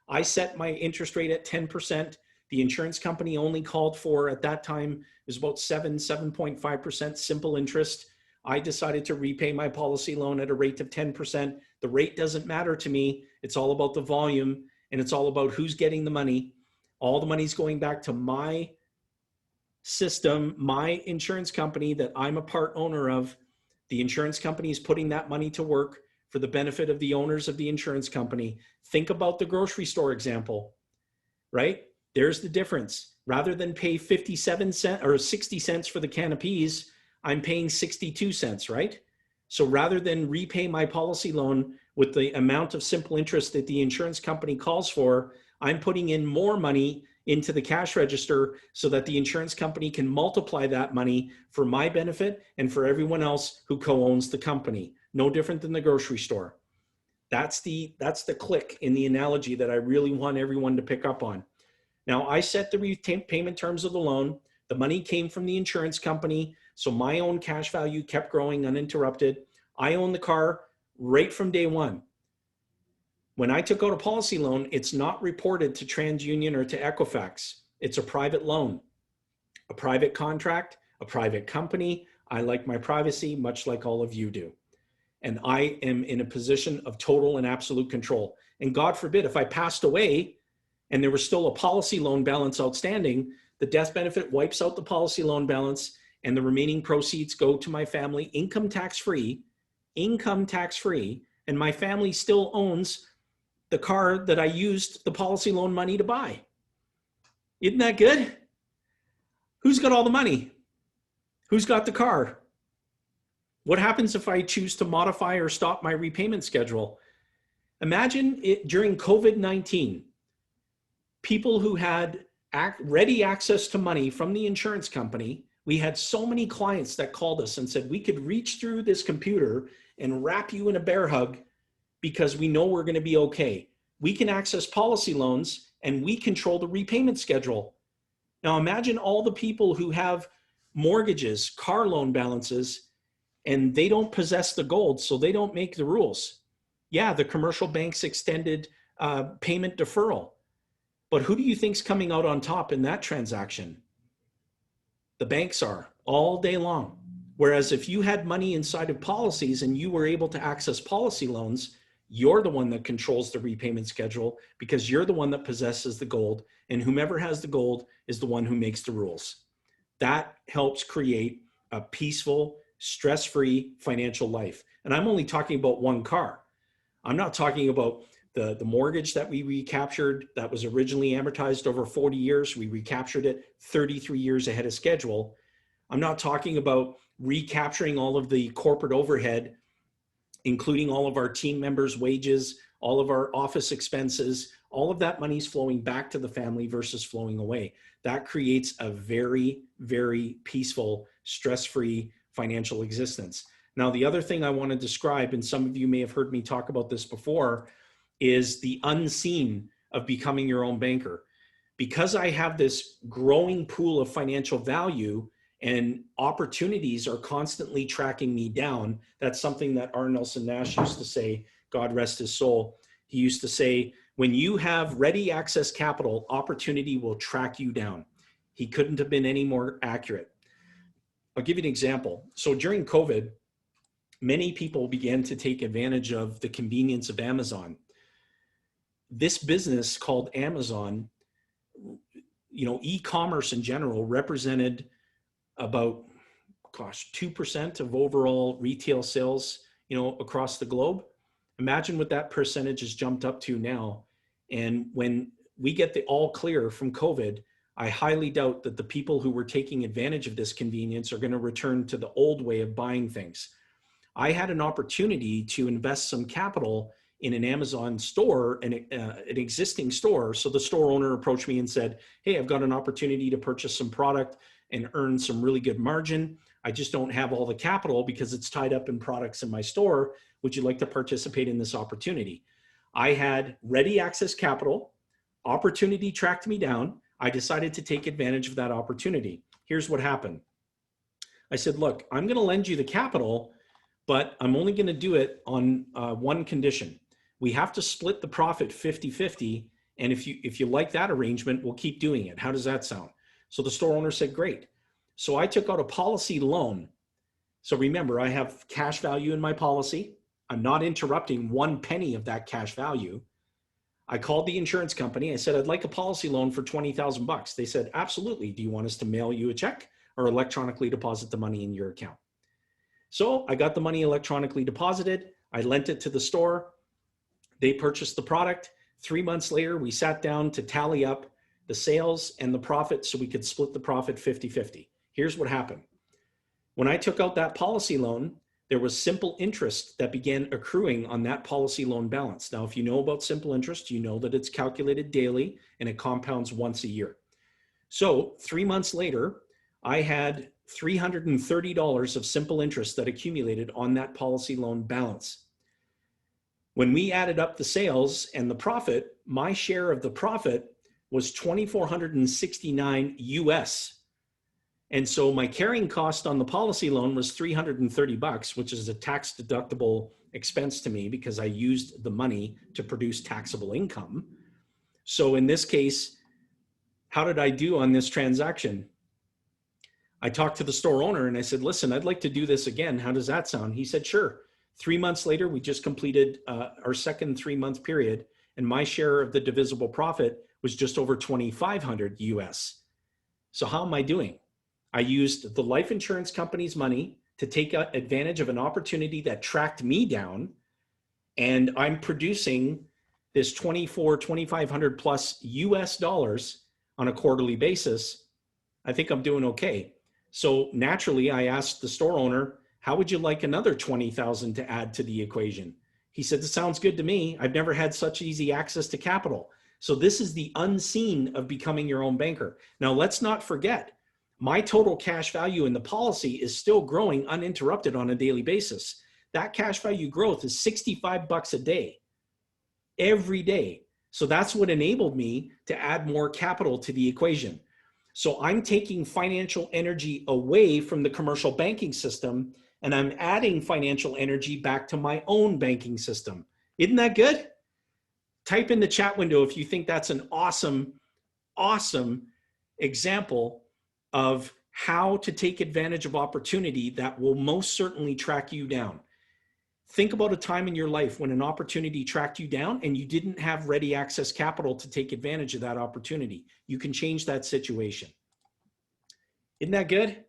I set my interest rate at 10%. The insurance company only called for, at that time, it was about 7.5% simple interest. I decided to repay my policy loan at a rate of 10%. The rate doesn't matter to me. It's all about the volume, and it's all about who's getting the money. All the money's going back to my system, my insurance company that I'm a part owner of. The insurance company is putting that money to work for the benefit of the owners of the insurance company. Think about the grocery store example, right? There's the difference. Rather than pay 57 cents or 60 cents for the can of peas, I'm paying 62 cents, right? So rather than repay my policy loan with the amount of simple interest that the insurance company calls for, I'm putting in more money into the cash register so that the insurance company can multiply that money for my benefit and for everyone else who co-owns the company. No different than the grocery store. That's the click in the analogy that I really want everyone to pick up on. Now, I set the repayment terms of the loan. The money came from the insurance company, so my own cash value kept growing uninterrupted. I own the car right from day one. When I took out a policy loan, it's not reported to TransUnion or to Equifax. It's a private loan, a private contract, a private company. I like my privacy, much like all of you do. And I am in a position of total and absolute control. And God forbid, if I passed away and there was still a policy loan balance outstanding, the death benefit wipes out the policy loan balance and the remaining proceeds go to my family, income tax free, and my family still owns the car that I used the policy loan money to buy. Isn't that good? Who's got all the money? Who's got the car? What happens if I choose to modify or stop my repayment schedule? Imagine it during COVID-19, people who had ready access to money from the insurance company. We had so many clients that called us and said, we could reach through this computer and wrap you in a bear hug because we know we're going to be okay. We can access policy loans and we control the repayment schedule. Now imagine all the people who have mortgages, car loan balances, and they don't possess the gold, so they don't make the rules. Yeah, the commercial banks extended payment deferral. But who do you think's coming out on top in that transaction? The banks are all day long. Whereas if you had money inside of policies and you were able to access policy loans, you're the one that controls the repayment schedule because you're the one that possesses the gold, and whomever has the gold is the one who makes the rules. That helps create a peaceful, stress-free financial life. And I'm only talking about one car. I'm not talking about the mortgage that we recaptured that was originally amortized over 40 years. We recaptured it 33 years ahead of schedule. I'm not talking about recapturing all of the corporate overhead, including all of our team members' wages, all of our office expenses. All of that money is flowing back to the family versus flowing away. That creates a very, very peaceful, stress-free financial existence. Now, the other thing I want to describe, and some of you may have heard me talk about this before, is the unseen of becoming your own banker. Because I have this growing pool of financial value and opportunities are constantly tracking me down. That's something that R. Nelson Nash used to say, God rest his soul. He used to say, when you have ready access capital, opportunity will track you down. He couldn't have been any more accurate. I'll give you an example. So during COVID, many people began to take advantage of the convenience of Amazon. This business called Amazon, e-commerce in general represented about, 2% of overall retail sales, across the globe. Imagine what that percentage has jumped up to now. And when we get the all clear from COVID, I highly doubt that the people who were taking advantage of this convenience are going to return to the old way of buying things. I had an opportunity to invest some capital in an Amazon store, an existing store. So the store owner approached me and said, hey, I've got an opportunity to purchase some product and earn some really good margin. I just don't have all the capital because it's tied up in products in my store. Would you like to participate in this opportunity? I had ready access capital. Opportunity tracked me down. I decided to take advantage of that opportunity. Here's what happened. I said, look, I'm going to lend you the capital, but I'm only going to do it on one condition. We have to split the profit 50-50. And if you like that arrangement, we'll keep doing it. How does that sound? So the store owner said, great. So I took out a policy loan. So remember, I have cash value in my policy. I'm not interrupting one penny of that cash value. I called the insurance company. I said, I'd like a policy loan for $20,000. They said, absolutely. Do you want us to mail you a check or electronically deposit the money in your account? So I got the money electronically deposited. I lent it to the store. They purchased the product. 3 months later, we sat down to tally up the sales and the profit so we could split the profit 50-50. Here's what happened. When I took out that policy loan, there was simple interest that began accruing on that policy loan balance. Now, if you know about simple interest, you know that it's calculated daily and it compounds once a year. So 3 months later, I had $330 of simple interest that accumulated on that policy loan balance. When we added up the sales and the profit, my share of the profit was $2,469 US. And so my carrying cost on the policy loan was $330, which is a tax deductible expense to me because I used the money to produce taxable income. So in this case, how did I do on this transaction? I talked to the store owner and I said, listen, I'd like to do this again. How does that sound? He said, sure. 3 months later, we just completed our second 3-month period, and my share of the divisible profit was just over $2,500 US. So how am I doing? I used the life insurance company's money to take advantage of an opportunity that tracked me down, and I'm producing this $2,500 plus US dollars on a quarterly basis. I think I'm doing okay. So naturally, I asked the store owner, how would you like another $20,000 to add to the equation? He said, that sounds good to me. I've never had such easy access to capital. So this is the unseen of becoming your own banker. Now, let's not forget, my total cash value in the policy is still growing uninterrupted on a daily basis. That cash value growth is $65 a day, every day. So that's what enabled me to add more capital to the equation. So I'm taking financial energy away from the commercial banking system, and I'm adding financial energy back to my own banking system. Isn't that good? Type in the chat window if you think that's an awesome, awesome example of how to take advantage of opportunity that will most certainly track you down. Think about a time in your life when an opportunity tracked you down and you didn't have ready access capital to take advantage of that opportunity. You can change that situation. Isn't that good?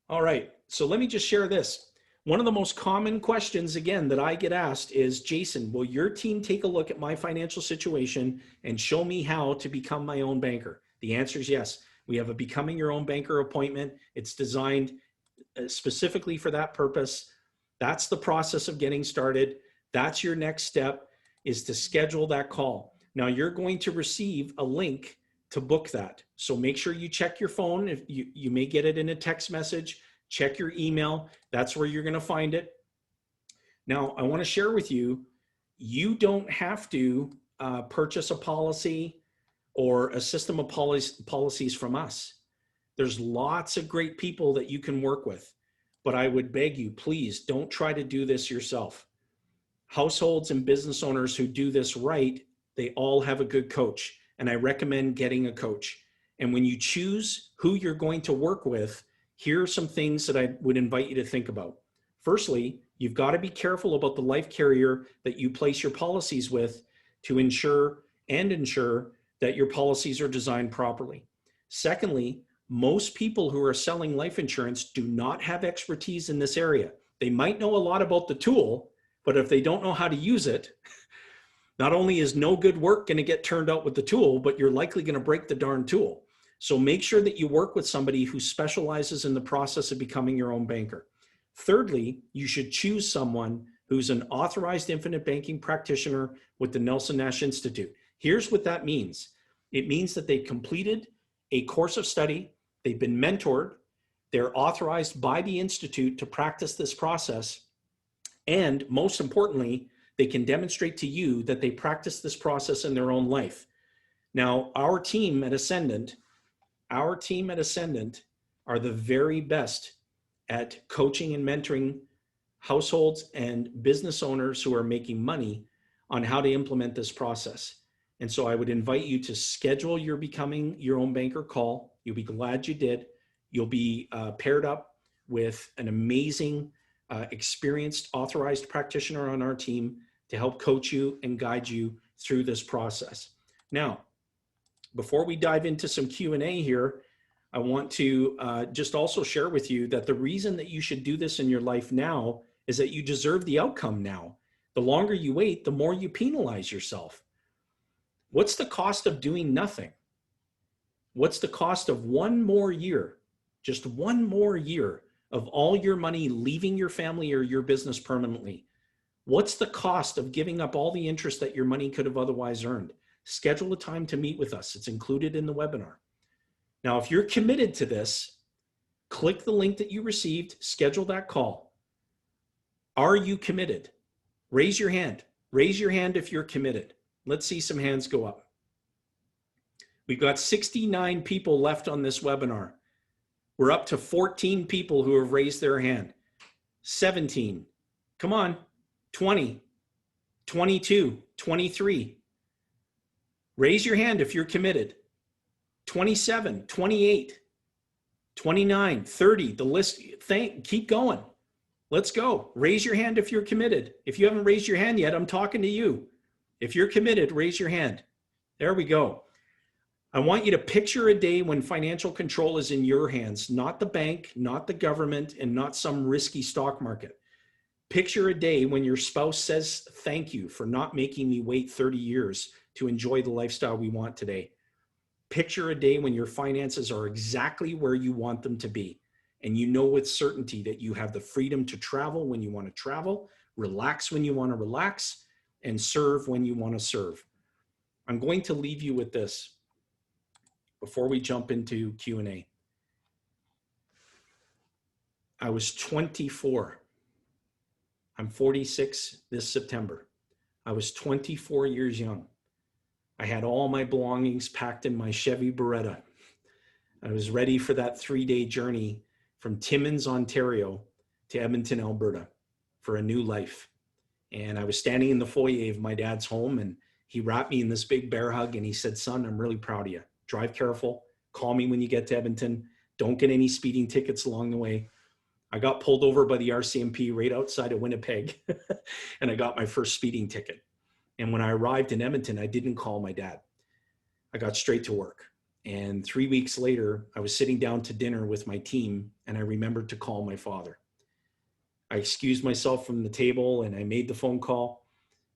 All right, so let me just share this. One of the most common questions, again, that I get asked is, Jason, will your team take a look at my financial situation and show me how to become my own banker? The answer is yes. We have a Becoming Your Own Banker appointment. It's designed specifically for that purpose. That's the process of getting started. That's your next step, is to schedule that call. Now you're going to receive a link to book that. So make sure you check your phone. If you may get it in a text message, check your email. That's where you're going to find it. Now I want to share with you, you don't have to purchase a policy or a system of policies from us. There's lots of great people that you can work with, but I would beg you, please don't try to do this yourself. Households and business owners who do this right, they all have a good coach, and I recommend getting a coach. And when you choose who you're going to work with, here are some things that I would invite you to think about. Firstly, you've got to be careful about the life carrier that you place your policies with to ensure that your policies are designed properly. Secondly, most people who are selling life insurance do not have expertise in this area. They might know a lot about the tool, but if they don't know how to use it, not only is no good work going to get turned out with the tool, but you're likely going to break the darn tool. So make sure that you work with somebody who specializes in the process of becoming your own banker. Thirdly, you should choose someone who's an authorized infinite banking practitioner with the Nelson Nash Institute. Here's what that means. It means that they've completed a course of study, they've been mentored, they're authorized by the Institute to practice this process, and most importantly, they can demonstrate to you that they practice this process in their own life. Now, our team at Ascendant are the very best at coaching and mentoring households and business owners who are making money on how to implement this process. And so I would invite you to schedule your Becoming Your Own Banker call. You'll be glad you did. You'll be paired up with an amazing, experienced, authorized practitioner on our team to help coach you and guide you through this process. Now, before we dive into some Q&A here, I want to just also share with you that the reason that you should do this in your life now is that you deserve the outcome now. The longer you wait, the more you penalize yourself. What's the cost of doing nothing? What's the cost of one more year, just one more year of all your money leaving your family or your business permanently? What's the cost of giving up all the interest that your money could have otherwise earned? Schedule a time to meet with us. It's included in the webinar. Now, if you're committed to this, click the link that you received, schedule that call. Are you committed? Raise your hand. Raise your hand if you're committed. Let's see some hands go up. We've got 69 people left on this webinar. We're up to 14 people who have raised their hand. 17. Come on. 20. 22. 23. Raise your hand if you're committed. 27. 28. 29. 30. The list. Keep going. Let's go. Raise your hand if you're committed. If you haven't raised your hand yet, I'm talking to you. If you're committed, raise your hand. There we go. I want you to picture a day when financial control is in your hands, not the bank, not the government, and not some risky stock market. Picture a day when your spouse says, thank you for not making me wait 30 years to enjoy the lifestyle we want today. Picture a day when your finances are exactly where you want them to be. And you know with certainty that you have the freedom to travel when you want to travel, relax when you want to relax, and serve when you want to serve. I'm going to leave you with this before we jump into Q&A. I was 24. I'm 46 this September. I was 24 years young. I had all my belongings packed in my Chevy Beretta. I was ready for that 3-day journey from Timmins, Ontario to Edmonton, Alberta for a new life. And I was standing in the foyer of my dad's home, and he wrapped me in this big bear hug, and he said, son, I'm really proud of you. Drive careful. Call me when you get to Edmonton. Don't get any speeding tickets along the way. I got pulled over by the RCMP right outside of Winnipeg, and I got my first speeding ticket. And when I arrived in Edmonton, I didn't call my dad. I got straight to work. And 3 weeks later, I was sitting down to dinner with my team, and I remembered to call my father. I excused myself from the table and I made the phone call,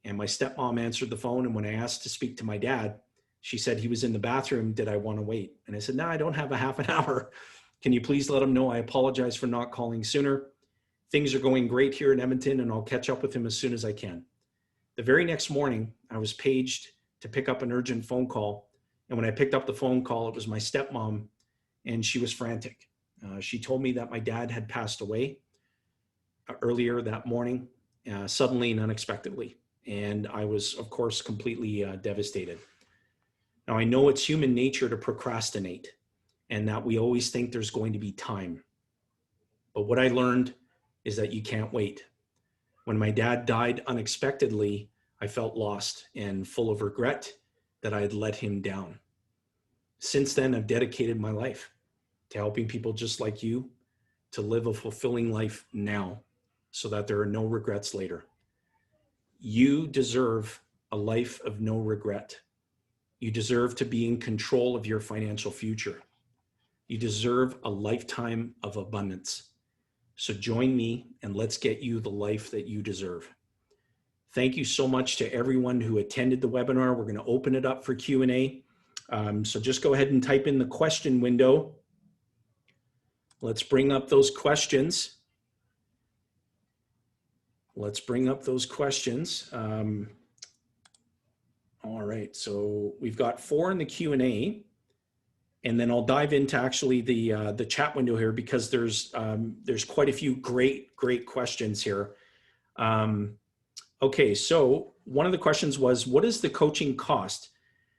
and my stepmom answered the phone. And when I asked to speak to my dad, she said he was in the bathroom. Did I want to wait? And I said, no, I don't have a half an hour. Can you please let him know I apologize for not calling sooner? Things are going great here in Edmonton, and I'll catch up with him as soon as I can. The very next morning, I was paged to pick up an urgent phone call. And when I picked up the phone call, it was my stepmom, and she was frantic. She told me that my dad had passed away earlier that morning, suddenly and unexpectedly. And I was, of course, completely devastated. Now, I know it's human nature to procrastinate and that we always think there's going to be time. But what I learned is that you can't wait. When my dad died unexpectedly, I felt lost and full of regret that I had let him down. Since then, I've dedicated my life to helping people just like you to live a fulfilling life now so that there are no regrets later. You deserve a life of no regret. You deserve to be in control of your financial future. You deserve a lifetime of abundance. So join me and let's get you the life that you deserve. Thank you so much to everyone who attended the webinar. We're going to open it up for Q&A. So just go ahead and type in the question window. Let's bring up those questions. Let's bring up those questions. All right, so we've got 4 in the Q&A, and then I'll dive into actually the chat window here because there's quite a few great questions here. Okay, so one of the questions was, what is the coaching cost?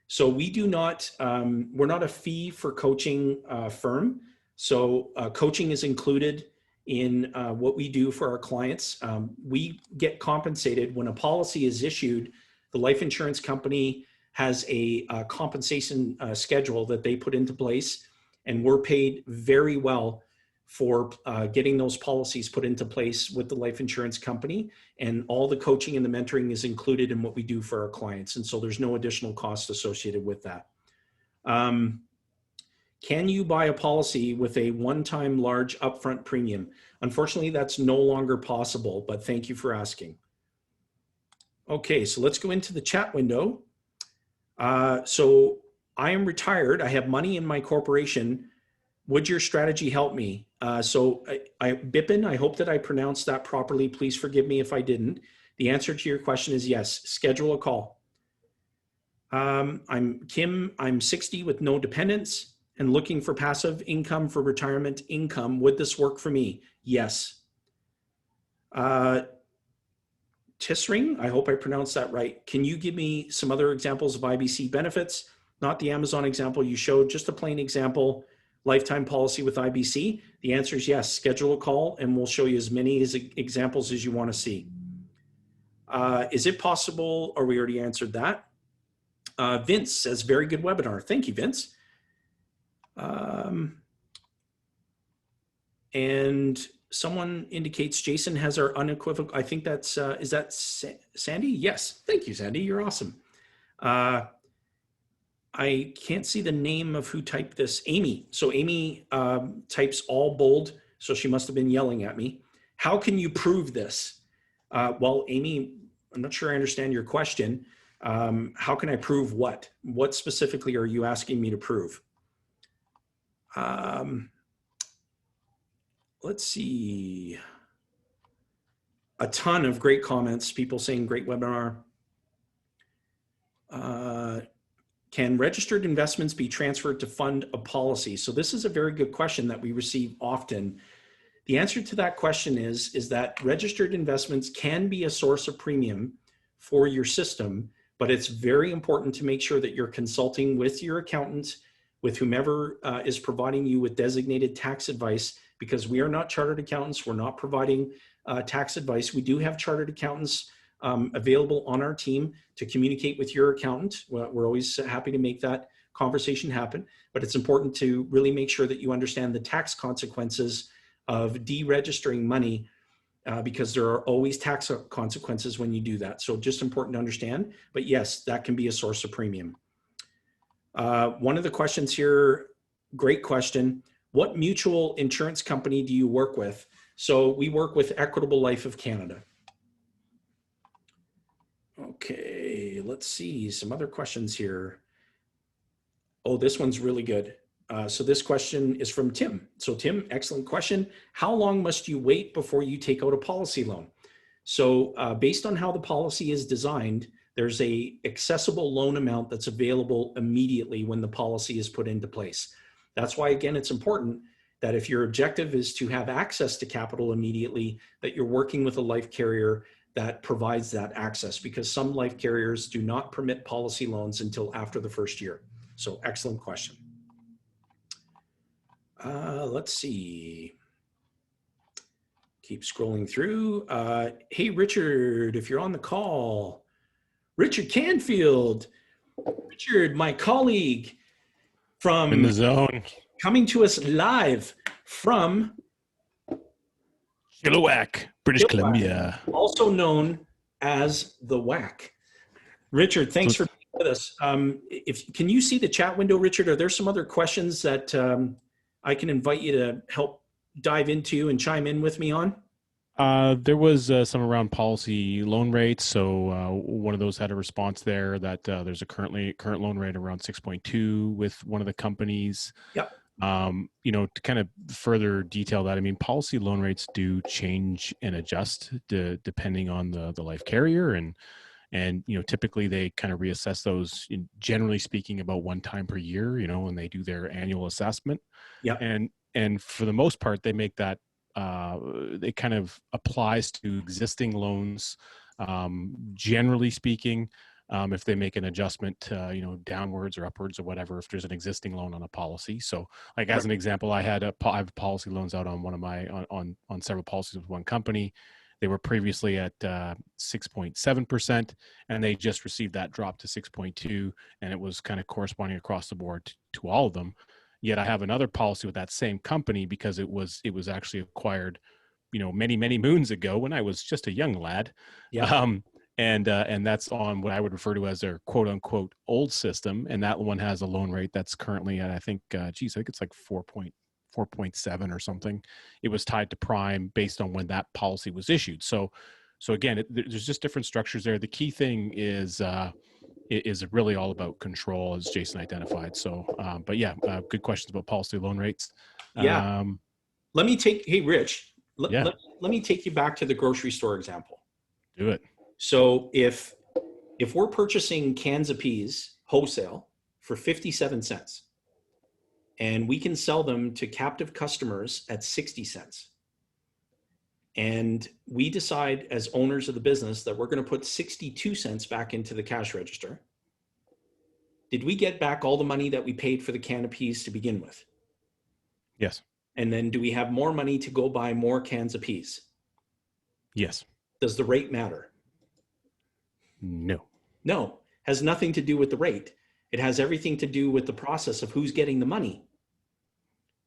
So we do not, we're not a fee for coaching firm. So coaching is included in what we do for our clients. We get compensated when a policy is issued. The life insurance company has a compensation schedule that they put into place, and we're paid very well for getting those policies put into place with the life insurance company. And all the coaching and the mentoring is included in what we do for our clients. And so there's no additional cost associated with that. Can you buy a policy with a one-time large upfront premium? Unfortunately, that's no longer possible, but thank you for asking. Okay, so let's go into the chat window. So I am retired. I have money in my corporation. Would your strategy help me? Bipin, I hope that I pronounced that properly. Please forgive me if I didn't. The answer to your question is yes. Schedule a call. I'm Kim. I'm 60 with no dependents and looking for passive income for retirement income. Would this work for me? Yes. Tisring, I hope I pronounced that right. Can you give me some other examples of IBC benefits? Not the Amazon example you showed, just a plain example, lifetime policy with IBC. The answer is yes. Schedule a call and we'll show you as many examples as you want to see. Is it possible, or we already answered that? Vince says, very good webinar. Thank you, Vince. And someone indicates Jason has our unequivocal, I think that's, is that Sandy? Yes, thank you, Sandy, you're awesome. I can't see the name of who typed this, Amy. So Amy types all bold, so she must have been yelling at me. How can you prove this? Well, Amy, I'm not sure I understand your question. How can I prove what? What specifically are you asking me to prove? Let's see. A ton of great comments, people saying great webinar. Can registered investments be transferred to fund a policy? So this is a very good question that we receive often. The answer to that question is that registered investments can be a source of premium for your system, but it's very important to make sure that you're consulting with your accountant, with whomever is providing you with designated tax advice, because we are not chartered accountants. We're not providing tax advice. We do have chartered accountants available on our team to communicate with your accountant. We're always happy to make that conversation happen, but it's important to really make sure that you understand the tax consequences of deregistering money because there are always tax consequences when you do that. So just important to understand, but yes, that can be a source of premium. One of the questions here, great question. What mutual insurance company do you work with? So we work with Equitable Life of Canada. Okay, let's see some other questions here. Oh, this one's really good. So this question is from Tim. So Tim, excellent question. How long must you wait before you take out a policy loan? So based on how the policy is designed, there's a accessible loan amount that's available immediately when the policy is put into place. That's why, again, it's important that if your objective is to have access to capital immediately, that you're working with a life carrier that provides that access, because some life carriers do not permit policy loans until after the first year. So excellent question. Let's see. Keep scrolling through. Hey, Richard, if you're on the call, Richard Canfield. Richard, my colleague from in the zone, coming to us live from Chilliwack, British Columbia, also known as the WAC. Richard, thanks for being with us. Can you see the chat window, Richard? Are there some other questions that I can invite you to help dive into and chime in with me on? There was some around policy loan rates. So one of those had a response there that there's a current loan rate around 6.2 with one of the companies. Yep. To kind of further detail that, I mean, policy loan rates do change and adjust depending on the life carrier, and typically they kind of reassess those, generally speaking, about one time per year, when they do their annual assessment. Yeah. And for the most part, they make that it kind of applies to existing loans, generally speaking. If they make an adjustment, downwards or upwards or whatever, if there's an existing loan on a policy. So, like as an example, I have policy loans out on one of my on several policies with one company. They were previously at 6.7%, and they just received that drop to 6.2, and it was kind of corresponding across the board to all of them. Yet I have another policy with that same company because it was actually acquired, many, many moons ago when I was just a young lad. Yeah. And that's on what I would refer to as their quote unquote old system. And that one has a loan rate that's currently at, I think it's like 4.7 or something. It was tied to prime based on when that policy was issued. So again, there's just different structures there. The key thing is really all about control, as Jason identified. So, but yeah, good questions about policy loan rates. Yeah. Hey, Rich, let me take you back to the grocery store example. Do it. So if we're purchasing cans of peas wholesale for 57 cents, and we can sell them to captive customers at 60 cents, and we decide as owners of the business that we're going to put 62 cents back into the cash register, did we get back all the money that we paid for the can of peas to begin with? Yes. And then do we have more money to go buy more cans of peas? Yes. Does the rate matter? No, has nothing to do with the rate. It has everything to do with the process of who's getting the money.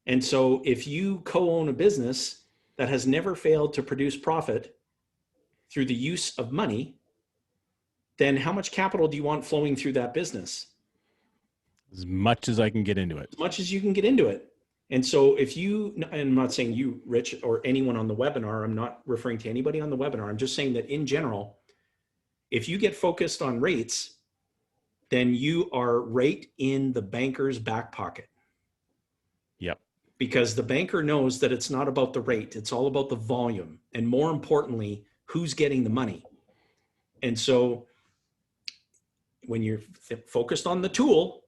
And so if you co-own a business that has never failed to produce profit through the use of money, then how much capital do you want flowing through that business? As much as I can get into it. As much as you can get into it. And so I'm not saying you, Rich, or anyone on the webinar, I'm not referring to anybody on the webinar. I'm just saying that in general, if you get focused on rates, then you are right in the banker's back pocket. Yep. Because the banker knows that it's not about the rate, it's all about the volume. And more importantly, who's getting the money. And so when you're focused on the tool,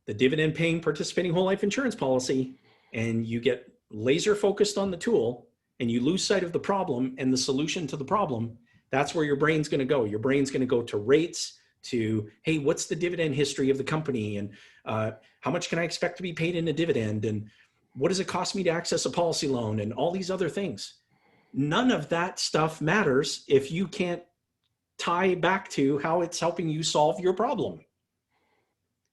the dividend-paying participating whole life insurance policy, and you get laser focused on the tool and you lose sight of the problem and the solution to the problem, that's where your brain's going to go. Your brain's going to go to rates, to, hey, what's the dividend history of the company? And how much can I expect to be paid in a dividend? And what does it cost me to access a policy loan? And all these other things. None of that stuff matters if you can't tie back to how it's helping you solve your problem.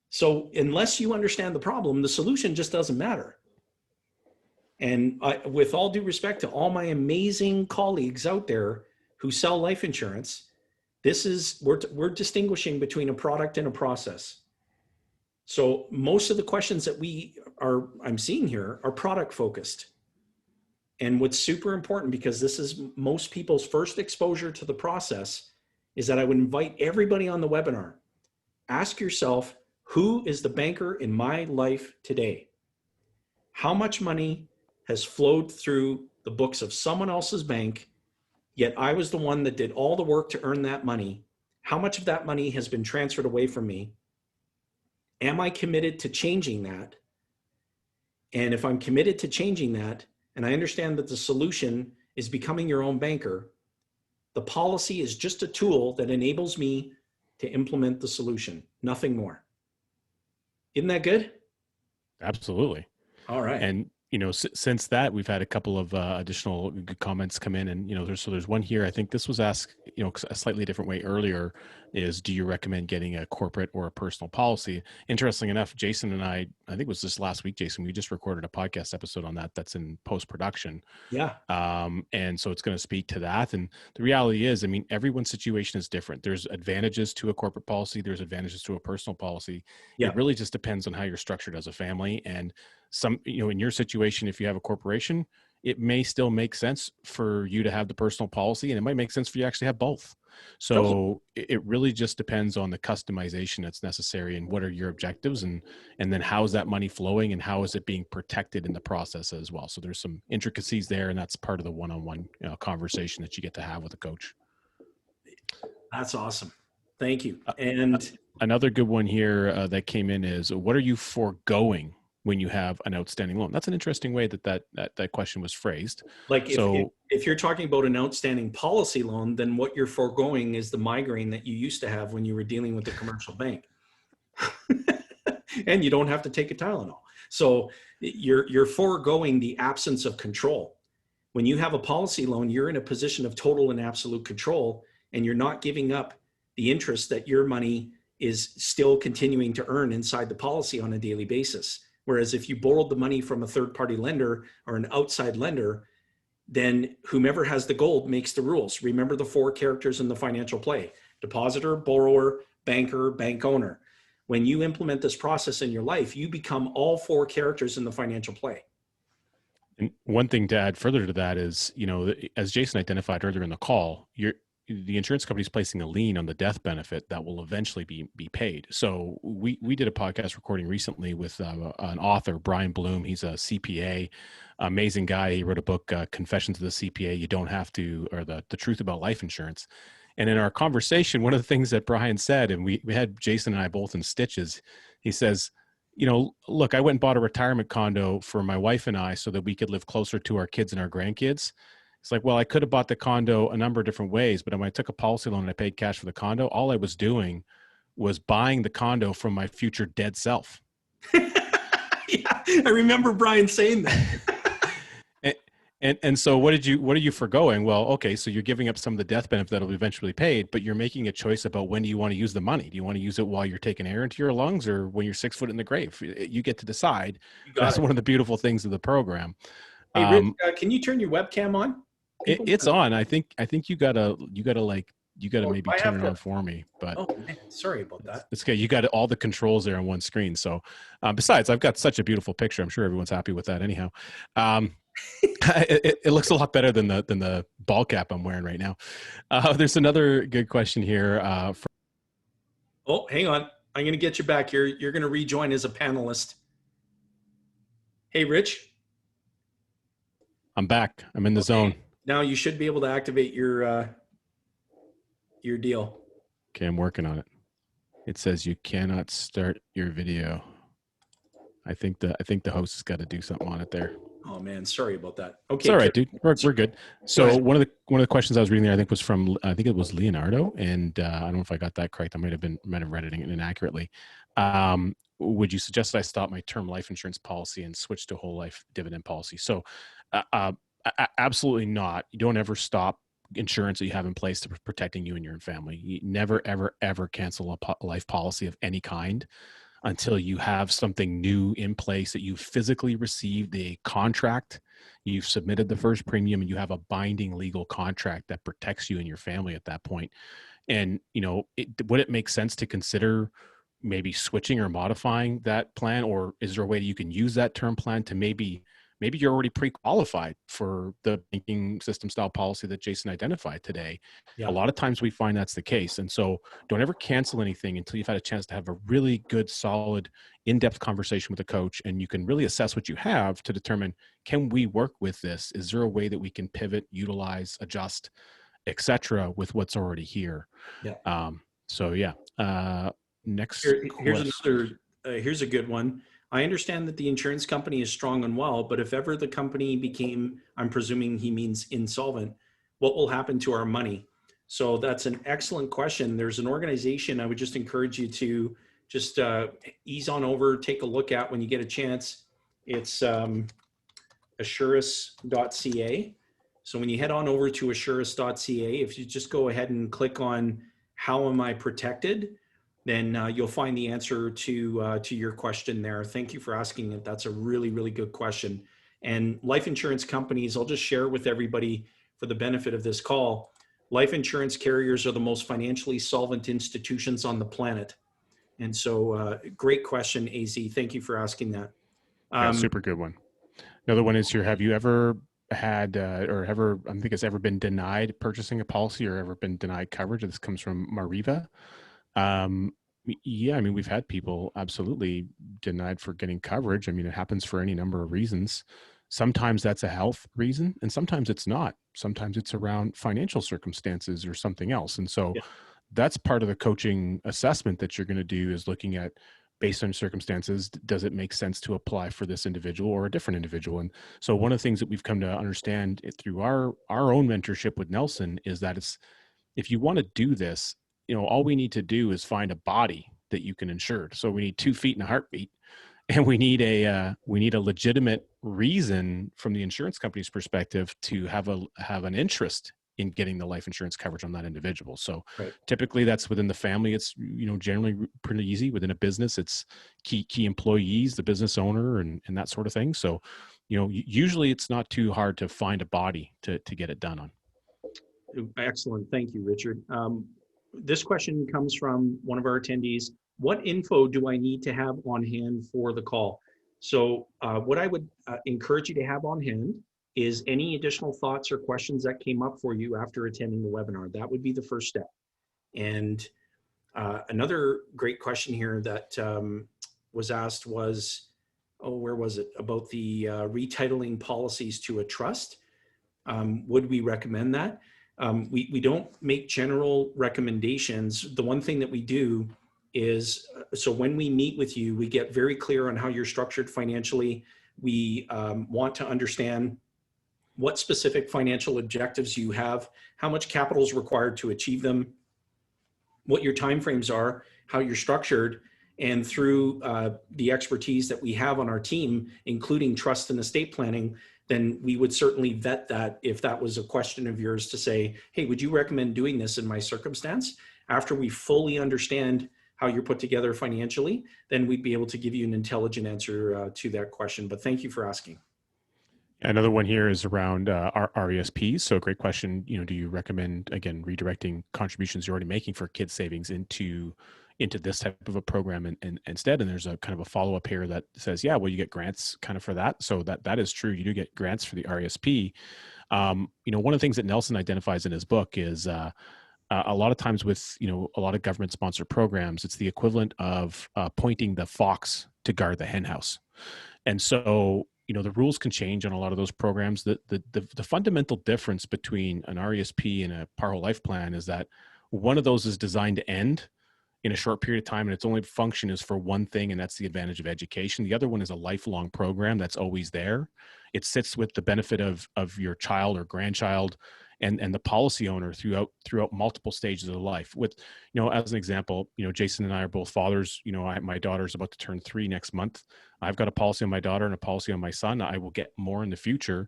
So unless you understand the problem, the solution just doesn't matter. And with all due respect to all my amazing colleagues out there who sell life insurance, we're distinguishing between a product and a process. So most of the questions that I'm seeing here are product focused. And what's super important, because this is most people's first exposure to the process, is that I would invite everybody on the webinar. Ask yourself, who is the banker in my life today? How much money has flowed through the books of someone else's bank, yet I was the one that did all the work to earn that money? How much of that money has been transferred away from me? Am I committed to changing that? And if I'm committed to changing that, and I understand that the solution is becoming your own banker, the policy is just a tool that enables me to implement the solution, nothing more. Isn't that good? Absolutely. All right. And, since that, we've had a couple of additional good comments come in, and, there's one here. I think this was asked, a slightly different way earlier, is, do you recommend getting a corporate or a personal policy? Interesting enough, Jason and I think it was this last week, Jason, we just recorded a podcast episode on that. That's in post-production. Yeah. And so it's going to speak to that. And the reality is, everyone's situation is different. There's advantages to a corporate policy. There's advantages to a personal policy. Yeah. It really just depends on how you're structured as a family. And some, in your situation, if you have a corporation, it may still make sense for you to have the personal policy, and it might make sense for you to actually have both. So it really just depends on the customization that's necessary, and what are your objectives, and then how is that money flowing, and how is it being protected in the process as well. So there's some intricacies there, and that's part of the one-on-one conversation that you get to have with a coach. That's awesome. Thank you. And another good one here that came in is, what are you foregoing when you have an outstanding loan? That's an interesting way that question was phrased. Like, if you're talking about an outstanding policy loan, then what you're foregoing is the migraine that you used to have when you were dealing with the commercial bank. And you don't have to take a Tylenol. So you're foregoing the absence of control. When you have a policy loan, you're in a position of total and absolute control, and you're not giving up the interest that your money is still continuing to earn inside the policy on a daily basis. Whereas if you borrowed the money from a third-party lender or an outside lender, then whomever has the gold makes the rules. Remember the 4 characters in the financial play: depositor, borrower, banker, bank owner. When you implement this process in your life, you become all 4 characters in the financial play. And one thing to add further to that is, as Jason identified earlier in the call, the insurance company is placing a lien on the death benefit that will eventually be paid. So we did a podcast recording recently with an author, Brian Bloom. He's a CPA, amazing guy. He wrote a book, Confessions of the CPA. You don't have to, or the truth about life insurance. And in our conversation, one of the things that Brian said, and we had Jason and I both in stitches, he says, look, I went and bought a retirement condo for my wife and I so that we could live closer to our kids and our grandkids. It's like, well, I could have bought the condo a number of different ways, but when I took a policy loan and I paid cash for the condo, all I was doing was buying the condo from my future dead self. Yeah, I remember Brian saying that. And so what are you foregoing? Well, okay, so you're giving up some of the death benefit that'll be eventually paid, but you're making a choice about when do you want to use the money. Do you want to use it while you're taking air into your lungs, or when you're 6 foot in the grave? You get to decide. That's one of the beautiful things of the program. Hey, Rich, can you turn your webcam on? It's on. I think you gotta maybe turn it on for me. But man, sorry about that. It's okay. You got all the controls there on one screen. So besides, I've got such a beautiful picture. I'm sure everyone's happy with that. Anyhow, it looks a lot better than the ball cap I'm wearing right now. There's another good question here. Oh, hang on. I'm going to get you back here. You're going to rejoin as a panelist. Hey, Rich. I'm back. I'm in the zone. Now you should be able to activate your deal. Okay, I'm working on it. It says you cannot start your video. I think the host has got to do something on it there. Oh man, sorry about that. Okay, it's all right, dude. We're good. So one of the questions I was reading there, I think was from it was Leonardo, and I don't know if I got that correct. I might have read it inaccurately. Would you suggest that I stop my term life insurance policy and switch to whole life dividend policy? So, absolutely not. You don't ever stop insurance that you have in place to protecting you and your family. You never, ever, ever cancel a life policy of any kind until you have something new in place, that you've physically received a contract, you've submitted the first premium, and you have a binding legal contract that protects you and your family at that point. And, would it make sense to consider maybe switching or modifying that plan? Or is there a way that you can use that term plan to maybe maybe you're already pre-qualified for the banking system style policy that Jason identified today. A Yeah. lot of times we find that's the case. And so don't ever cancel anything until you've had a chance to have a really good, solid, in-depth conversation with a coach, and you can really assess what you have to determine, can we work with this? Is there a way that we can pivot, utilize, adjust, etc., with what's already here? Yeah. So yeah. Next Here's question. another, here's a good one. I understand that the insurance company is strong and well, but if ever the company became, I'm presuming he means insolvent, what will happen to our money? So that's an excellent question. There's an organization I would just encourage you to just ease on over, take a look at when you get a chance. It's assurus.ca. So when you head on over to assurus.ca, if you just go ahead and click on how am I protected, then you'll find the answer to your question there. Thank you for asking it. That's a really, really good question. And life insurance companies, I'll just share with everybody for the benefit of this call, life insurance carriers are the most financially solvent institutions on the planet. And so great question, AZ. Thank you for asking that. Yeah, super good one. Another one is here. Have you ever had, or ever, I think it's ever been denied purchasing a policy or ever been denied coverage? This comes from Mariva. Yeah, I mean, we've had people absolutely denied for getting coverage. I mean, it happens for any number of reasons. Sometimes that's a health reason, and sometimes it's not. Sometimes it's around financial circumstances or something else. And so Yeah. that's part of the coaching assessment that you're going to do, is looking at, based on circumstances, does it make sense to apply for this individual or a different individual? And so one of the things that we've come to understand through our own mentorship with Nelson is that it's, if you want to do this, all we need to do is find a body that you can insure. So we need 2 feet and a heartbeat, and we need a legitimate reason from the insurance company's perspective to have an interest in getting the life insurance coverage on that individual. So Right. typically that's within the family. It's, generally pretty easy. Within a business, it's key employees, the business owner, and that sort of thing. So, usually it's not too hard to find a body to get it done on. Excellent. Thank you, Richard. This question comes from one of our attendees. What info do I need to have on hand for the call? So what I would encourage you to have on hand is any additional thoughts or questions that came up for you after attending the webinar. That would be the first step. And another great question here that was asked was, where was it? About the retitling policies to a trust. Would we recommend that? We don't make general recommendations. The one thing that we do is, so when we meet with you, we get very clear on how you're structured financially. We want to understand what specific financial objectives you have, how much capital is required to achieve them, what your timeframes are, how you're structured, and through the expertise that we have on our team, including trust and estate planning, then we would certainly vet that if that was a question of yours to say, hey, would you recommend doing this in my circumstance? After we fully understand how you're put together financially, then we'd be able to give you an intelligent answer to that question. But thank you for asking. Another one here is around our RESPs. So great question. Do you recommend, again, redirecting contributions you're already making for kids savings into this type of a program and instead? And there's a kind of a follow-up here that says, yeah, well, you get grants kind of for that. So that is true. You do get grants for the RESP. One of the things that Nelson identifies in his book is a lot of times with, a lot of government sponsored programs, it's the equivalent of pointing the fox to guard the hen house. And so, the rules can change on a lot of those programs. The fundamental difference between an RESP and a Par Whole Life plan is that one of those is designed to end in a short period of time, and its only function is for one thing, and that's the advantage of education. The other one is a lifelong program that's always there. It sits with the benefit of your child or grandchild and the policy owner throughout multiple stages of life. With, as an example, Jason and I are both fathers. My daughter's about to turn 3 next month. I've got a policy on my daughter and a policy on my son. I will get more in the future.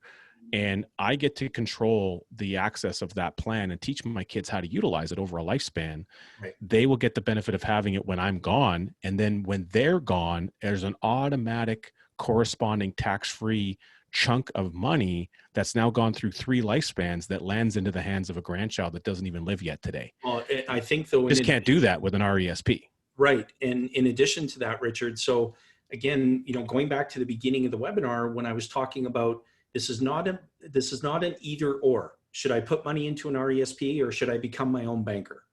And I get to control the access of that plan and teach my kids how to utilize it over a lifespan. Right. They will get the benefit of having it when I'm gone. And then when they're gone, there's an automatic corresponding tax-free chunk of money that's now gone through 3 lifespans that lands into the hands of a grandchild that doesn't even live yet today. Well, I think though, just can't do that with an RESP. Right. And in addition to that, Richard, so again, going back to the beginning of the webinar when I was talking about this is not an either or. Should I put money into an RESP or should I become my own banker?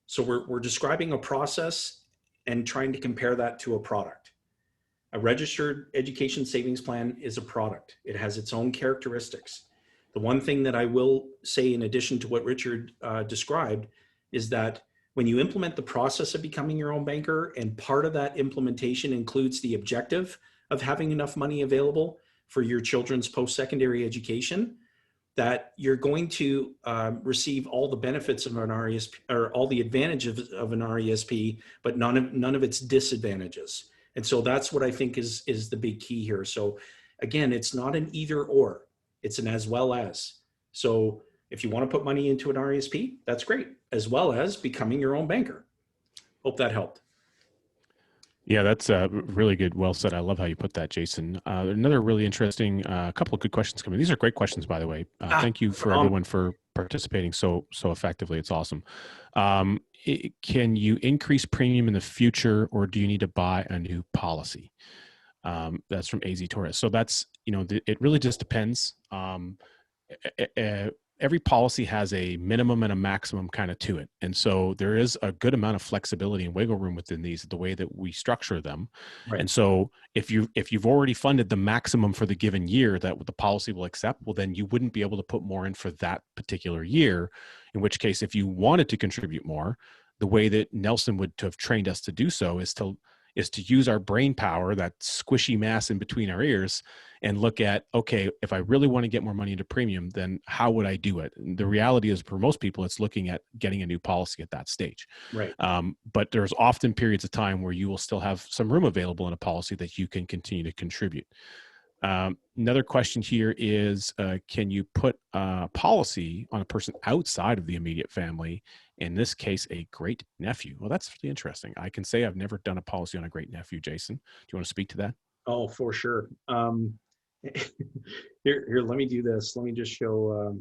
So we're describing a process and trying to compare that to a product. A registered education savings plan is a product. It has its own characteristics. The one thing that I will say in addition to what Richard described is that when you implement the process of becoming your own banker, and part of that implementation includes the objective of having enough money available for your children's post-secondary education, that you're going to receive all the benefits of an RESP, or all the advantages of an RESP, but none of its disadvantages. And so that's what I think is the big key here. So again, it's not an either or, it's an as well as. So if you want to put money into an RESP, that's great, as well as becoming your own banker. Hope that helped. Yeah, that's really good. Well said. I love how you put that, Jason. Another really interesting, couple of good questions coming. These are great questions, by the way. Thank you for everyone for participating so effectively. It's awesome. Can you increase premium in the future, or do you need to buy a new policy? That's from AZ Torres. So that's, it really just depends. Every policy has a minimum and a maximum kind of to it. And so there is a good amount of flexibility and wiggle room within these, the way that we structure them. Right. And so if you've already funded the maximum for the given year that the policy will accept, well, then you wouldn't be able to put more in for that particular year, in which case, if you wanted to contribute more, the way that Nelson would have trained us to do so is to use our brain power, that squishy mass in between our ears, and look at, okay, if I really want to get more money into premium, then how would I do it? And the reality is, for most people, it's looking at getting a new policy at that stage. Right. But there's often periods of time where you will still have some room available in a policy that you can continue to contribute. Another question here is, can you put a policy on a person outside of the immediate family? In this case, a great nephew. Well, that's really interesting. I can say I've never done a policy on a great nephew. Jason, do you want to speak to that? Oh, for sure. Here, let me do this. Let me just show,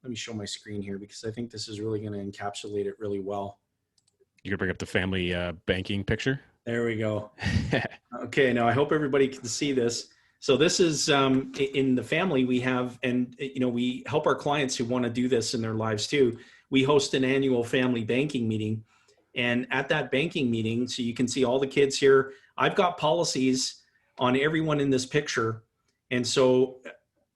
let me show my screen here, because I think this is really going to encapsulate it really well. You gonna bring up the family banking picture? There we go. Okay, now I hope everybody can see this. So this is in the family we have, and we help our clients who want to do this in their lives too. We host an annual family banking meeting, and at that banking meeting, so you can see all the kids here, I've got policies on everyone in this picture. And so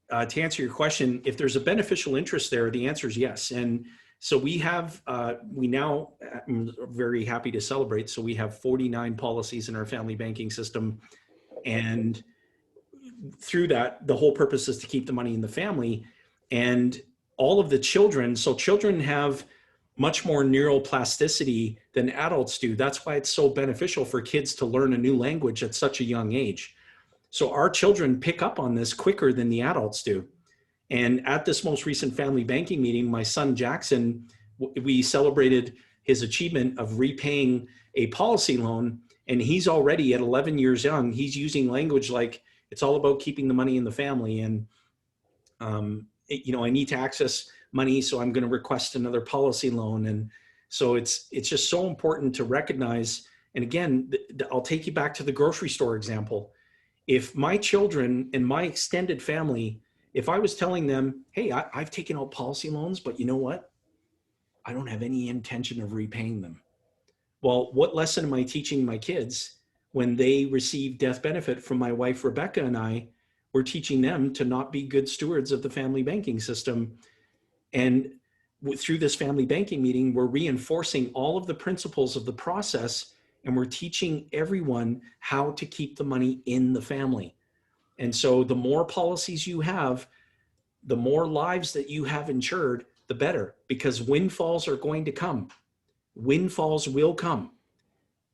to answer your question, if there's a beneficial interest there, the answer is yes. And so we have, I'm very happy to celebrate. So we have 49 policies in our family banking system. And through that, the whole purpose is to keep the money in the family. And all of the children, so children have much more neuroplasticity than adults do. That's why it's so beneficial for kids to learn a new language at such a young age. So our children pick up on this quicker than the adults do. And at this most recent family banking meeting, my son Jackson, we celebrated his achievement of repaying a policy loan. And he's already at 11 years young, he's using language like, it's all about keeping the money in the family. And, I need to access money, so I'm going to request another policy loan. And so it's just so important to recognize. And again, I'll take you back to the grocery store example. If my children and my extended family, if I was telling them, hey, I've taken out policy loans, but you know what? I don't have any intention of repaying them. Well, what lesson am I teaching my kids when they receive death benefit from my wife, Rebecca, and I? We're teaching them to not be good stewards of the family banking system. And through this family banking meeting, we're reinforcing all of the principles of the process, and we're teaching everyone how to keep the money in the family. And so the more policies you have, the more lives that you have insured, the better, because windfalls are going to come. Windfalls will come.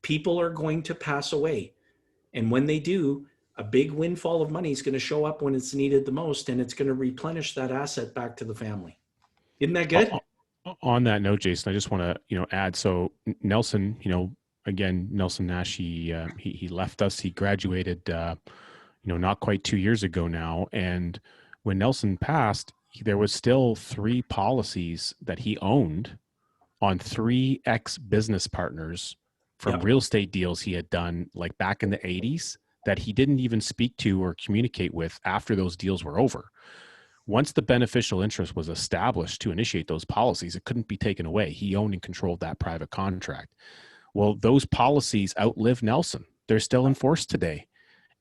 People are going to pass away. And when they do, a big windfall of money is going to show up when it's needed the most, and it's going to replenish that asset back to the family. Isn't that good? On that note, Jason, I just want to, add, so Nelson, again, Nelson Nash, he left us, he graduated, not quite 2 years ago now. And when Nelson passed, there was still 3 policies that he owned on 3 ex-business partners from real estate deals he had done like back in the 80s that he didn't even speak to or communicate with after those deals were over. Once the beneficial interest was established to initiate those policies, it couldn't be taken away. He owned and controlled that private contract. Well, those policies outlived Nelson. They're still in force today.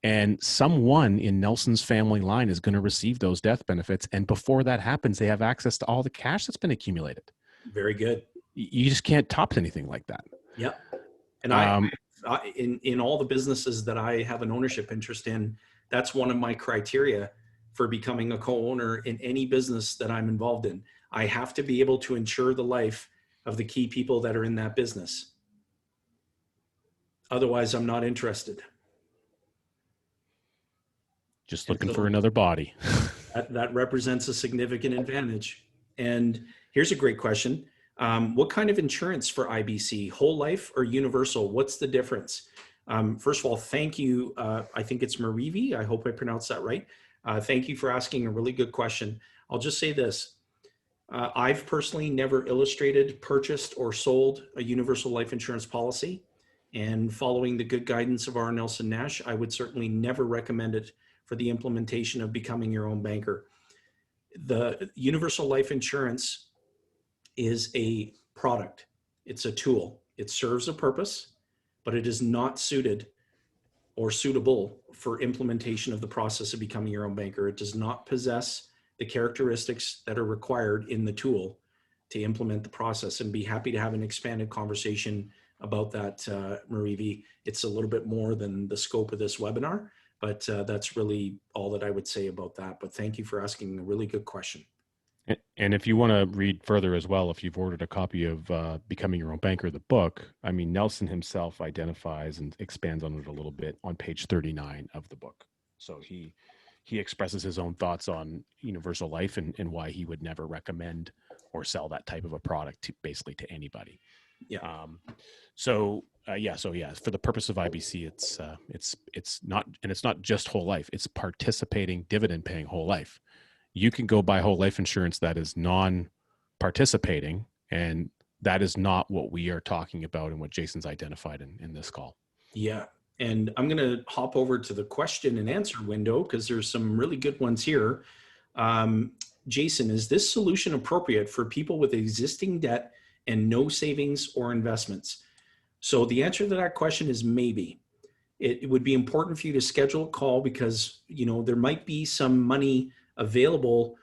And someone in Nelson's family line is going to receive those death benefits. And before that happens, they have access to all the cash that's been accumulated. Very good. You just can't top anything like that. Yep. And in all the businesses that I have an ownership interest in, that's one of my criteria for becoming a co-owner in any business that I'm involved in. I have to be able to ensure the life of the key people that are in that business. Otherwise, I'm not interested. Just looking for another body. that represents a significant advantage. And here's a great question. What kind of insurance for IBC, whole life or universal? What's the difference? First of all, thank you. I think it's Marivi. I hope I pronounced that right. Thank you for asking a really good question. I'll just say this. I've personally never illustrated, purchased, or sold a universal life insurance policy. And following the good guidance of our Nelson Nash, I would certainly never recommend it for the implementation of becoming your own banker. The universal life insurance is a product. It's a tool. It serves a purpose, but it is not suited or suitable for implementation of the process of becoming your own banker. It does not possess the characteristics that are required in the tool to implement the process, and be happy to have an expanded conversation about that, Marivi. It's a little bit more than the scope of this webinar, but that's really all that I would say about that. But thank you for asking a really good question. And if you want to read further as well, if you've ordered a copy of Becoming Your Own Banker, the book, I mean, Nelson himself identifies and expands on it a little bit on page 39 of the book. So he expresses his own thoughts on universal life and why he would never recommend or sell that type of a product to basically to anybody. Yeah. So for the purpose of IBC, it's not just whole life. It's participating dividend-paying whole life. You can go buy whole life insurance that is non-participating, and that is not what we are talking about and what Jason's identified in this call. Yeah. And I'm going to hop over to the question and answer window because there's some really good ones here. Jason, is this solution appropriate for people with existing debt and no savings or investments? So the answer to that question is maybe. It would be important for you to schedule a call because, there might be some money available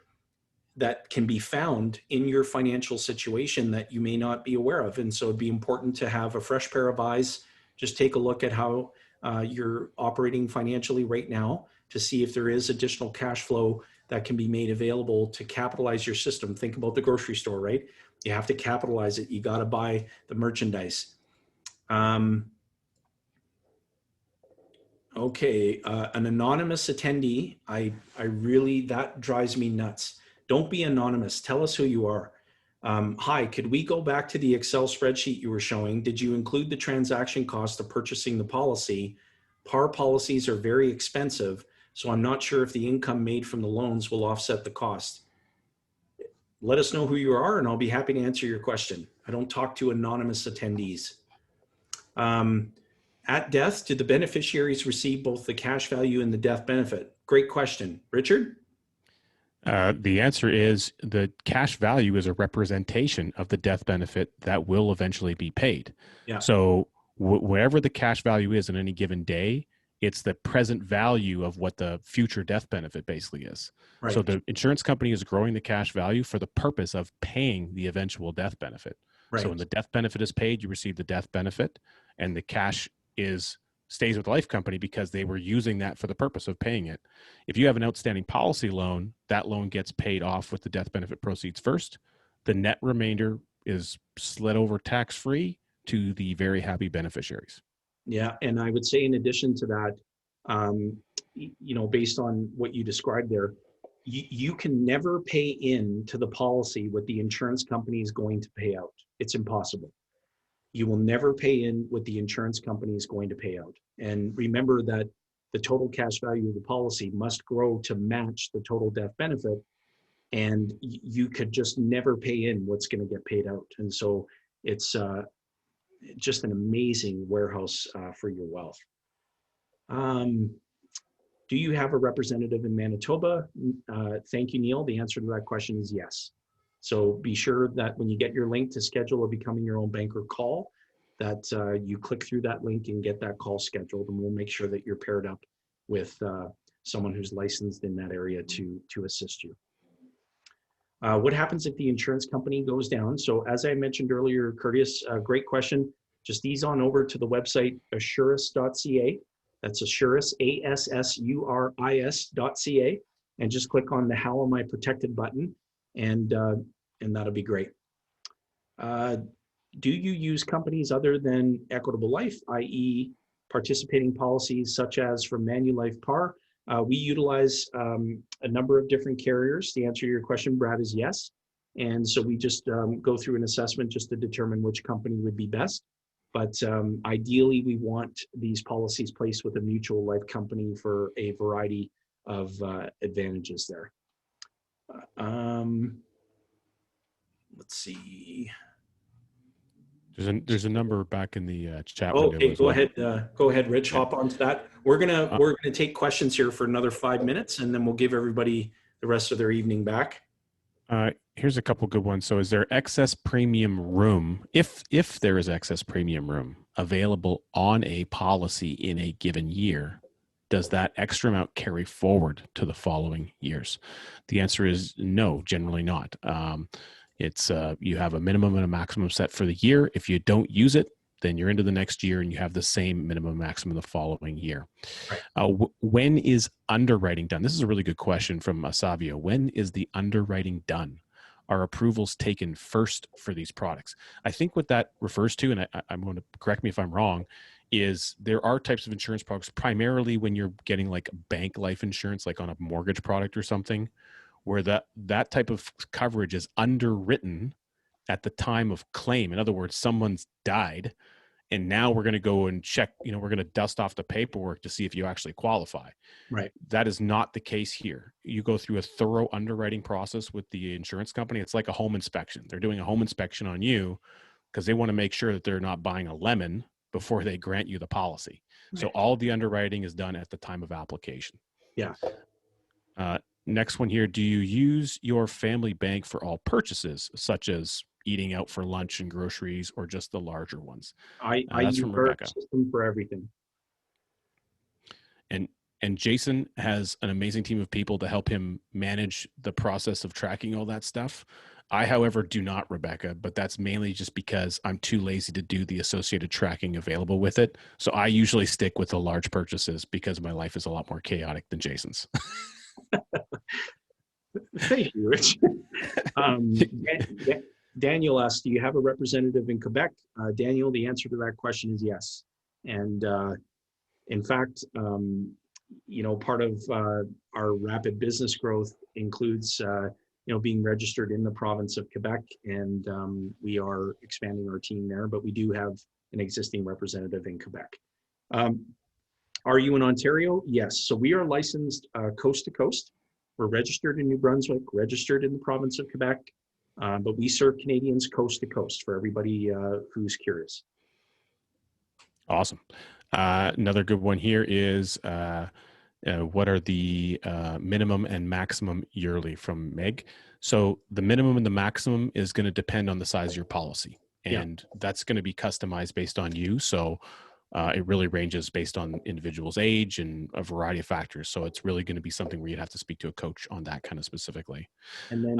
that can be found in your financial situation that you may not be aware of. And so it'd be important to have a fresh pair of eyes. Just take a look at how you're operating financially right now to see if there is additional cash flow that can be made available to capitalize your system. Think about the grocery store, right? You have to capitalize it. You got to buy the merchandise. Okay, an anonymous attendee, that drives me nuts. Don't be anonymous. Tell us who you are. Hi, could we go back to the Excel spreadsheet you were showing? Did you include the transaction cost of purchasing the policy? Par policies are very expensive, so I'm not sure if the income made from the loans will offset the cost. Let us know who you are and I'll be happy to answer your question. I don't talk to anonymous attendees. At death, did the beneficiaries receive both the cash value and the death benefit? Great question. Richard? The answer is the cash value is a representation of the death benefit that will eventually be paid. Yeah. So wherever the cash value is in any given day, it's the present value of what the future death benefit basically is. Right. So the insurance company is growing the cash value for the purpose of paying the eventual death benefit. Right. So when the death benefit is paid, you receive the death benefit, and the cash stays with the life company because they were using that for the purpose of paying it. If you have an outstanding policy loan, that loan gets paid off with the death benefit proceeds first. The net remainder is slid over tax-free to the very happy beneficiaries. Yeah, and I would say in addition to that, based on what you described there, you can never pay in to the policy what the insurance company is going to pay out. It's impossible. You will never pay in what the insurance company is going to pay out. And remember that the total cash value of the policy must grow to match the total death benefit. And you could just never pay in what's going to get paid out. And so it's just an amazing warehouse for your wealth. Do you have a representative in Manitoba? Thank you, Neil. The answer to that question is yes. So be sure that when you get your link to schedule a Becoming Your Own Banker call, that you click through that link and get that call scheduled, and we'll make sure that you're paired up with someone who's licensed in that area to assist you. What happens if the insurance company goes down? So as I mentioned earlier, Curtis, great question. Just ease on over to the website assuris.ca. That's Assuris, ASSURIS.ca, and just click on the How Am I Protected button, and that'll be great. Do you use companies other than Equitable Life, i.e. participating policies such as from Manulife Par? We utilize a number of different carriers. The answer to your question, Brad, is yes. And so we just go through an assessment just to determine which company would be best. But ideally, we want these policies placed with a mutual life company for a variety of advantages there. Let's see. There's a number back in the chat window. Okay, Go ahead. Go ahead, Rich. Yeah. Hop onto that. We're gonna take questions here for another 5 minutes, and then we'll give everybody the rest of their evening back. Here's a couple good ones. So is there excess premium room, if there is excess premium room available on a policy in a given year, does that extra amount carry forward to the following years? The answer is no, generally not. It's you have a minimum and a maximum set for the year. If you don't use it, then you're into the next year and you have the same minimum maximum the following year. Right. When is underwriting done? This is a really good question from Savio. When is the underwriting done? Are approvals taken first for these products? I think what that refers to, and I'm going to correct me if I'm wrong, is there are types of insurance products, primarily when you're getting like bank life insurance, like on a mortgage product or something, where that type of coverage is underwritten at the time of claim. In other words, someone's died, and now we're going to go and check, we're going to dust off the paperwork to see if you actually qualify. Right. That is not the case here. You go through a thorough underwriting process with the insurance company. It's like a home inspection. They're doing a home inspection on you because they want to make sure that they're not buying a lemon before they grant you the policy. Right. So all the underwriting is done at the time of application. Yeah. Next one here. Do you use your family bank for all purchases, such as eating out for lunch and groceries, or just the larger ones? I use our system for everything. And Jason has an amazing team of people to help him manage the process of tracking all that stuff. I, however, do not, Rebecca, but that's mainly just because I'm too lazy to do the associated tracking available with it. So I usually stick with the large purchases because my life is a lot more chaotic than Jason's. Thank you, Rich. Daniel asked, do you have a representative in Quebec? Daniel, the answer to that question is yes. And in fact, part of our rapid business growth includes, being registered in the province of Quebec, and we are expanding our team there, but we do have an existing representative in Quebec. Are you in Ontario? Yes. So we are licensed coast to coast. We're registered in New Brunswick, registered in the province of Quebec, but we serve Canadians coast to coast for everybody who's curious. Awesome. Another good one here is what are the minimum and maximum yearly, from Meg? So the minimum and the maximum is going to depend on the size of your policy, and that's going to be customized based on you. So it really ranges based on individual's age and a variety of factors. So it's really going to be something where you'd have to speak to a coach on that kind of specifically. And then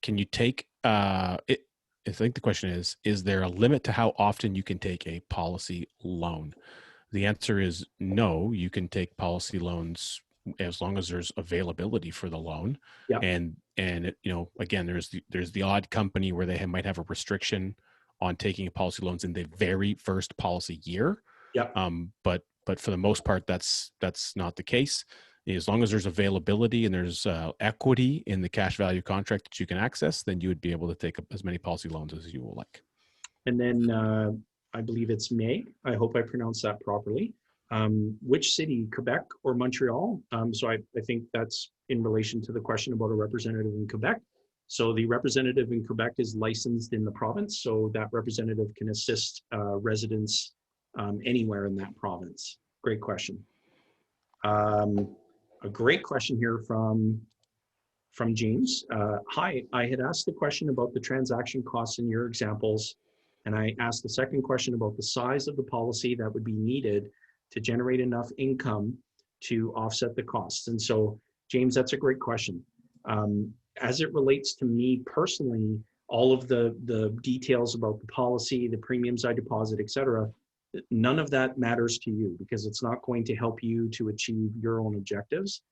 can you take it? I think the question is there a limit to how often you can take a policy loan? The answer is no. You can take policy loans as long as there's availability for the loan. Yeah. And it, again, there's the odd company where they might have a restriction on taking policy loans in the very first policy year. Yeah. But for the most part, that's not the case. As long as there's availability and there's equity in the cash value contract that you can access, then you would be able to take as many policy loans as you will like. And then I believe it's Meg. I hope I pronounced that properly. Which city, Quebec or Montreal? So I think that's in relation to the question about a representative in Quebec. So the representative in Quebec is licensed in the province, so that representative can assist residents anywhere in that province. Great question. A great question here from James. Hi, I had asked the question about the transaction costs in your examples, and I asked the second question about the size of the policy that would be needed to generate enough income to offset the costs. And so, James, that's a great question. As it relates to me personally, all of the details about the policy, the premiums I deposit, et cetera, none of that matters to you because it's not going to help you to achieve your own objectives.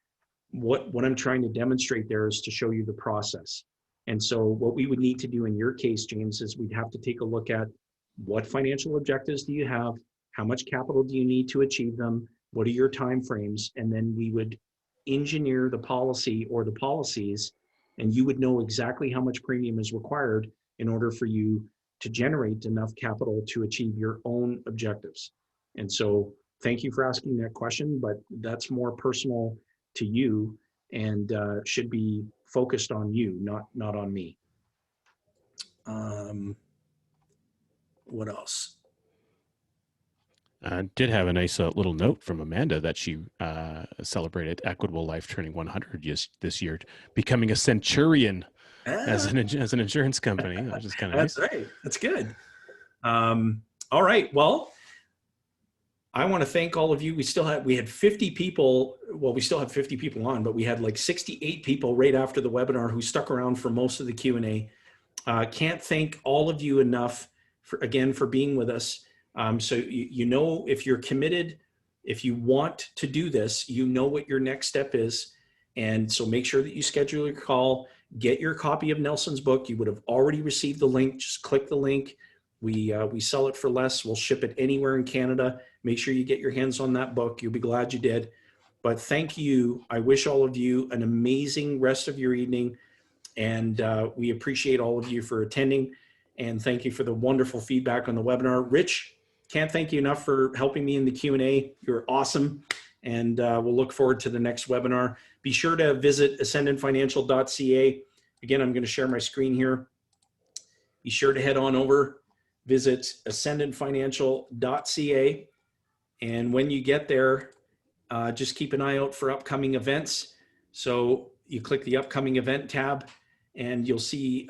What I'm trying to demonstrate there is to show you the process. And so what we would need to do in your case, James, is we'd have to take a look at what financial objectives do you have? How much capital do you need to achieve them? What are your timeframes? And then we would engineer the policy or the policies, and you would know exactly how much premium is required in order for you to generate enough capital to achieve your own objectives. And so thank you for asking that question, but that's more personal to you and should be focused on you, not on me. What else? Did have a nice little note from Amanda that she celebrated Equitable Life turning 100 this year, becoming a centurion as an insurance company, which is kind of nice. That's right. That's good. All right. Well, I want to thank all of you. We had 50 people. Well, we still have 50 people on, but we had like 68 people right after the webinar who stuck around for most of the Q&A. Can't thank all of you enough for being with us. So you know, if you're committed, if you want to do this, you know what your next step is. And so make sure that you schedule your call, get your copy of Nelson's book. You would have already received the link. Just click the link. We sell it for less. We'll ship it anywhere in Canada. Make sure you get your hands on that book. You'll be glad you did. But thank you. I wish all of you an amazing rest of your evening. And we appreciate all of you for attending. And thank you for the wonderful feedback on the webinar. Rich, can't thank you enough for helping me in the Q&A. You're awesome. And we'll look forward to the next webinar. Be sure to visit ascendantfinancial.ca. Again, I'm going to share my screen here. Be sure to head on over, visit ascendantfinancial.ca. And when you get there, just keep an eye out for upcoming events. So you click the upcoming event tab and you'll see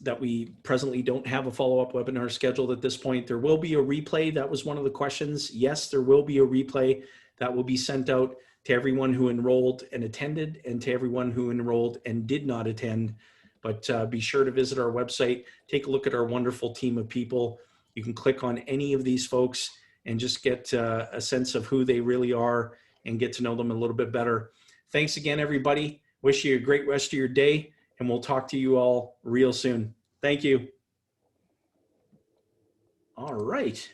that we presently don't have a follow-up webinar scheduled at this point. There will be a replay. That was one of the questions. Yes, there will be a replay that will be sent out to everyone who enrolled and attended and to everyone who enrolled and did not attend. But be sure to visit our website, take a look at our wonderful team of people. You can click on any of these folks and just get a sense of who they really are and get to know them a little bit better. Thanks again, everybody. Wish you a great rest of your day, and we'll talk to you all real soon. Thank you. All right.